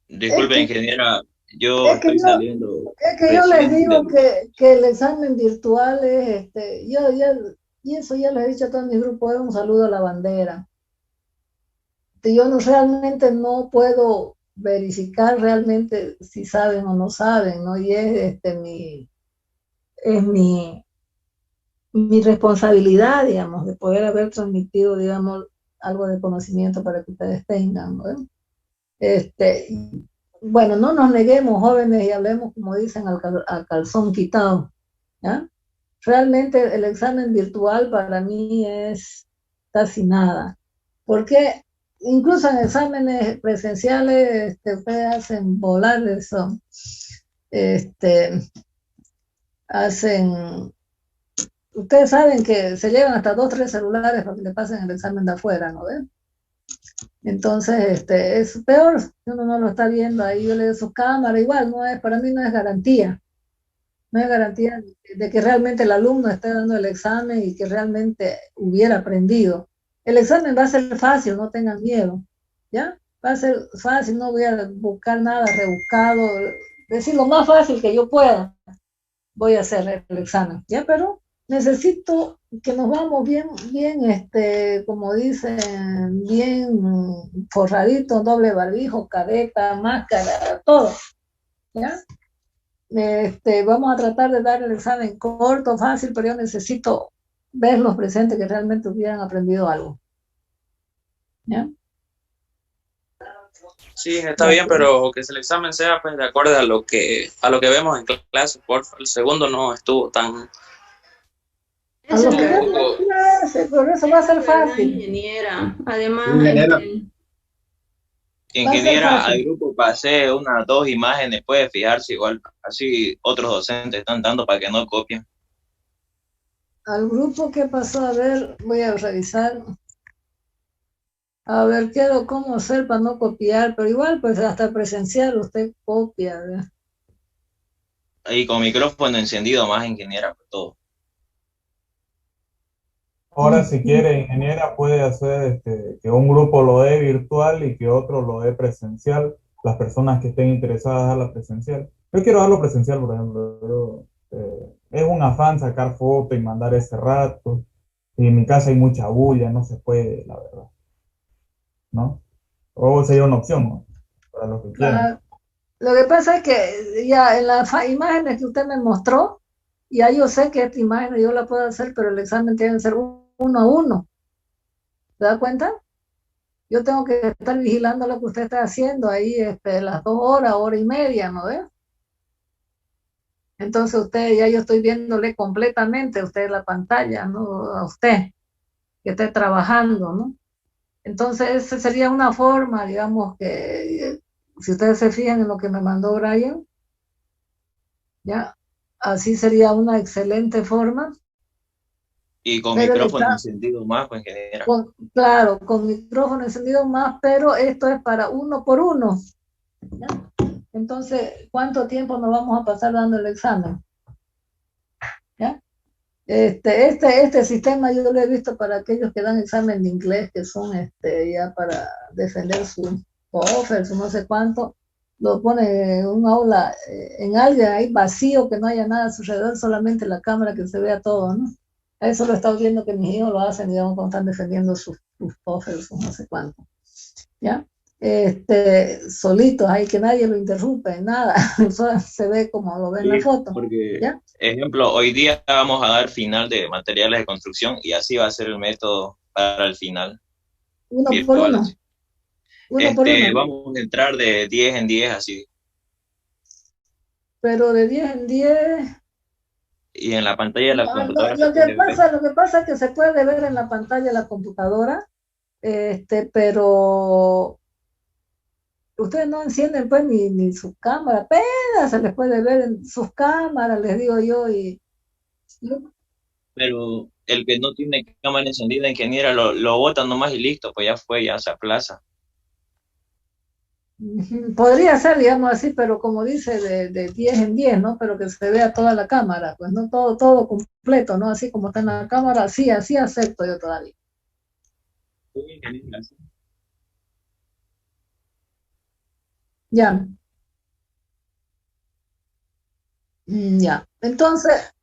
Disculpe, Es ingeniera, yo es que estoy yo, saliendo es que yo les recién digo del... que el examen virtual es, y eso ya les he dicho a todos mis grupos, es un saludo a la bandera. Yo realmente no puedo verificar realmente si saben o no saben, ¿no? Y es mi responsabilidad, digamos, de poder haber transmitido, digamos, algo de conocimiento para que ustedes tengan, ¿no? Este, bueno, no nos neguemos, jóvenes, y hablemos, como dicen, al calzón quitado, ¿ya? Realmente el examen virtual para mí es casi nada, porque incluso en exámenes presenciales ustedes hacen volar eso, este, hacen ustedes saben que se llevan hasta 2, 3 celulares para que le pasen el examen de afuera, ¿no ven? Entonces, es peor si uno no lo está viendo ahí, yo le doy su cámara, igual, para mí no es garantía. No es garantía de que realmente el alumno esté dando el examen y que realmente hubiera aprendido. El examen va a ser fácil, no tengan miedo, ¿ya? Va a ser fácil, no voy a buscar nada rebuscado, decir lo más fácil que yo pueda, voy a hacer el examen, ¿ya? Pero necesito que nos vamos bien, como dicen, bien forraditos, doble barbijo, careta, máscara, todo, ¿ya? Vamos a tratar de dar el examen corto, fácil, pero yo necesito verlos presentes que realmente hubieran aprendido algo. ¿Ya? Sí, está bien, pero que el examen sea pues de acuerdo a lo que vemos en clase, por favor. El segundo no estuvo tan... A lo que vemos en clase, por eso va a ser fácil. Ingeniera, además, Ingeniera, al grupo pasé 1 o 2 imágenes, puede fijarse igual, así otros docentes están dando para que no copien. Al grupo, ¿qué pasó? A ver, voy a revisar. A ver, quiero cómo hacer para no copiar, pero igual, pues hasta presencial usted copia, ¿verdad? Y con micrófono encendido más, ingeniera, por todo. Ahora, si quiere, ingeniera, puede hacer que un grupo lo dé virtual y que otro lo dé presencial. Las personas que estén interesadas en darlo presencial. Yo quiero darlo presencial, por ejemplo. Es un afán sacar fotos y mandar ese rato. Y en mi casa hay mucha bulla, no se puede, la verdad. ¿No? O sería una opción, ¿no? Para los que quieran. Lo que pasa es que ya en las imágenes que usted me mostró, ya yo sé que esta imagen yo la puedo hacer, pero el examen tiene que ser 1 a 1. ¿Se da cuenta? Yo tengo que estar vigilando lo que usted está haciendo ahí las 2 horas, hora y media, ¿no ve? Entonces yo estoy viéndole completamente a usted la pantalla, ¿no? A usted que esté trabajando, ¿no? Entonces esa sería una forma, digamos, que si ustedes se fijan en lo que me mandó Brian, ya, así sería una excelente forma. Y con micrófono encendido más, pues, ingeniera. Claro, con micrófono encendido más, pero esto es para 1 por 1. ¿Ya? Entonces, ¿cuánto tiempo nos vamos a pasar dando el examen? ¿Ya? Este sistema yo lo he visto para aquellos que dan examen de inglés, que son ya para defender su TOEFL, su no sé cuánto, lo pone en un aula, en alguien ahí vacío, que no haya nada a su alrededor, solamente la cámara que se vea todo, ¿no? Eso lo he estado viendo que mis hijos lo hacen, digamos, cuando están defendiendo sus TOEFL, sus no sé cuánto, ¿ya? Solitos ahí, que nadie lo interrumpe, nada, solo se ve como lo ve en la foto. Porque, ¿ya? Ejemplo, hoy día vamos a dar final de materiales de construcción y así va a ser el método para el final. 1 por 1. 1 por 1. Vamos a entrar de 10 en 10 así. Pero de 10 en 10... Y en la pantalla de la computadora. Lo que pasa es que se puede ver en la pantalla de la computadora, pero ustedes no encienden pues ni su cámara, apenas se les puede ver en sus cámaras, les digo yo. Pero el que no tiene cámara encendida, ingeniera, lo bota nomás y listo, pues ya fue, ya se aplaza. Podría ser, digamos así, pero como dice, de 10 en 10, ¿no? Pero que se vea toda la cámara, pues no todo completo, ¿no? Así como está en la cámara, así acepto yo todavía. Ya. Ya. Entonces...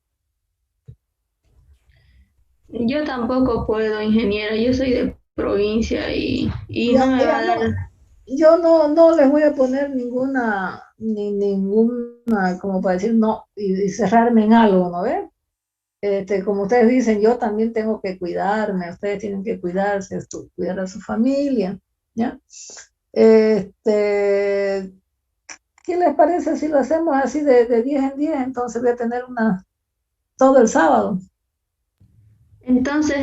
Yo tampoco puedo, ingeniera, yo soy de provincia y ya, no me va a dar... Yo no les voy a poner ninguna, como para decir no, y cerrarme en algo, ¿no ven? Como ustedes dicen, yo también tengo que cuidarme, ustedes tienen que cuidarse, cuidar a su familia, ¿ya? ¿Qué les parece si lo hacemos así de 10 en 10? Entonces voy a tener todo el sábado. Entonces,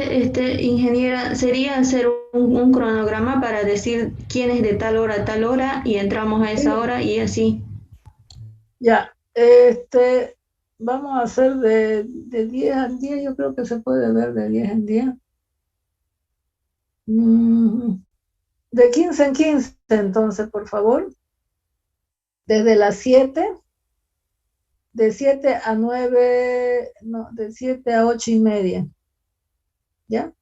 ingeniera, sería hacer un cronograma para decir quién es de tal hora a tal hora y entramos a esa hora y así. Ya, vamos a hacer de 10 en 10, yo creo que se puede ver de 10 en 10. De 15 en 15, entonces, por favor. Desde las 7, de 7 a 9, no, de 7 a 8 y media, ¿ya?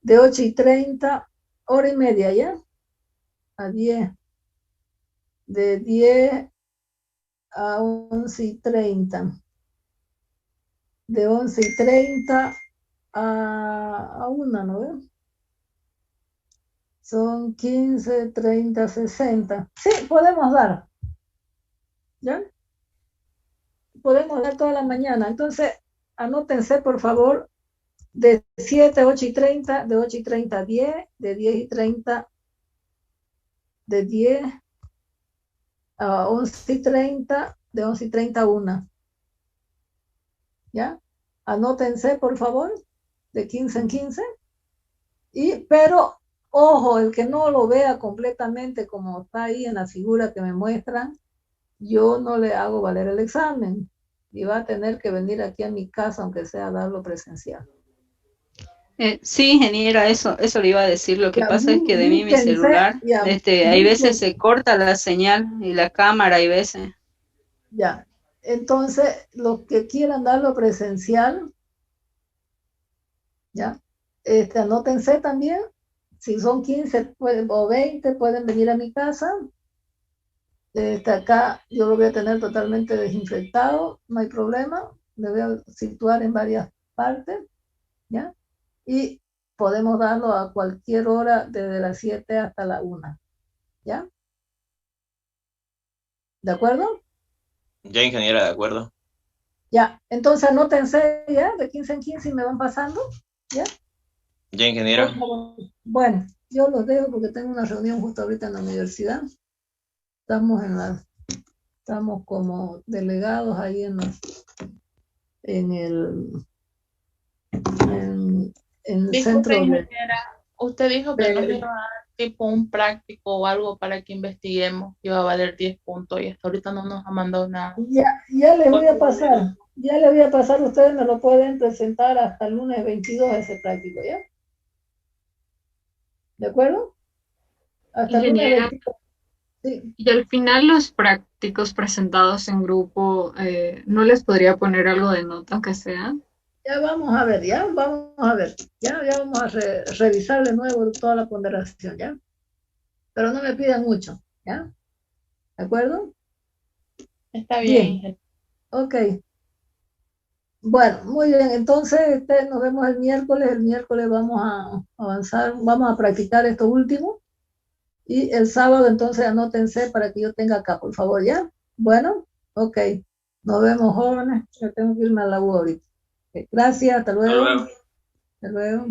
De 8 y 30, hora y media, ¿ya? A 10. De 10 a 11 y 30. De 11 y 30 a 1, ¿no ves? Son 15, 30, 60. Sí, podemos dar. ¿Ya? Podemos dar toda la mañana. Entonces, anótense, por favor, de 7 a 8 y 30, de 8 y 30 a 10, de 10 y 30, de 10 a 11 y 30, de 11 y 30 a 1. ¿Ya? Anótense, por favor, de 15 en 15. Pero, ojo, el que no lo vea completamente como está ahí en la figura que me muestran, yo no le hago valer el examen y va a tener que venir aquí a mi casa, aunque sea a darlo presencial. Sí, ingeniera, eso le iba a decir. Lo que Ya, pasa es que de mi celular, ya, hay veces se corta la señal y la cámara, hay veces. Ya, entonces, los que quieran darlo presencial, ya, anótense también. Si son 15 o 20, pueden venir a mi casa. Acá yo lo voy a tener totalmente desinfectado, no hay problema. Me voy a situar en varias partes, ¿ya? Y podemos darlo a cualquier hora desde las 7 hasta la 1, ¿ya? ¿De acuerdo? Ya, ingeniera, de acuerdo. Ya, entonces anótense ya, de 15 en 15 y me van pasando, ¿ya? Ya, ingeniera. Bueno, yo los dejo porque tengo una reunión justo ahorita en la universidad. Estamos como delegados ahí en el Disculpe, centro de... ingeniera, usted dijo que nos iba a dar tipo un práctico o algo para que investiguemos, que iba a valer 10 puntos y hasta ahorita no nos ha mandado nada. Ya les voy a pasar, ustedes me lo pueden presentar hasta el lunes 22 ese práctico, ¿ya? ¿De acuerdo? Hasta el lunes 22. Sí. Y al final los prácticos presentados en grupo, ¿no les podría poner algo de nota, aunque sea? Ya vamos a ver, ya vamos a revisar de nuevo toda la ponderación, ¿ya? Pero no me pidan mucho, ¿ya? ¿De acuerdo? Está bien. Ok. Bueno, muy bien, entonces nos vemos el miércoles vamos a avanzar, vamos a practicar esto último, y el sábado entonces anótense para que yo tenga acá, por favor, ¿ya? Bueno, ok, nos vemos, jóvenes, yo tengo que irme a la U ahorita. Okay, gracias, hasta luego. Hasta luego. Hasta luego.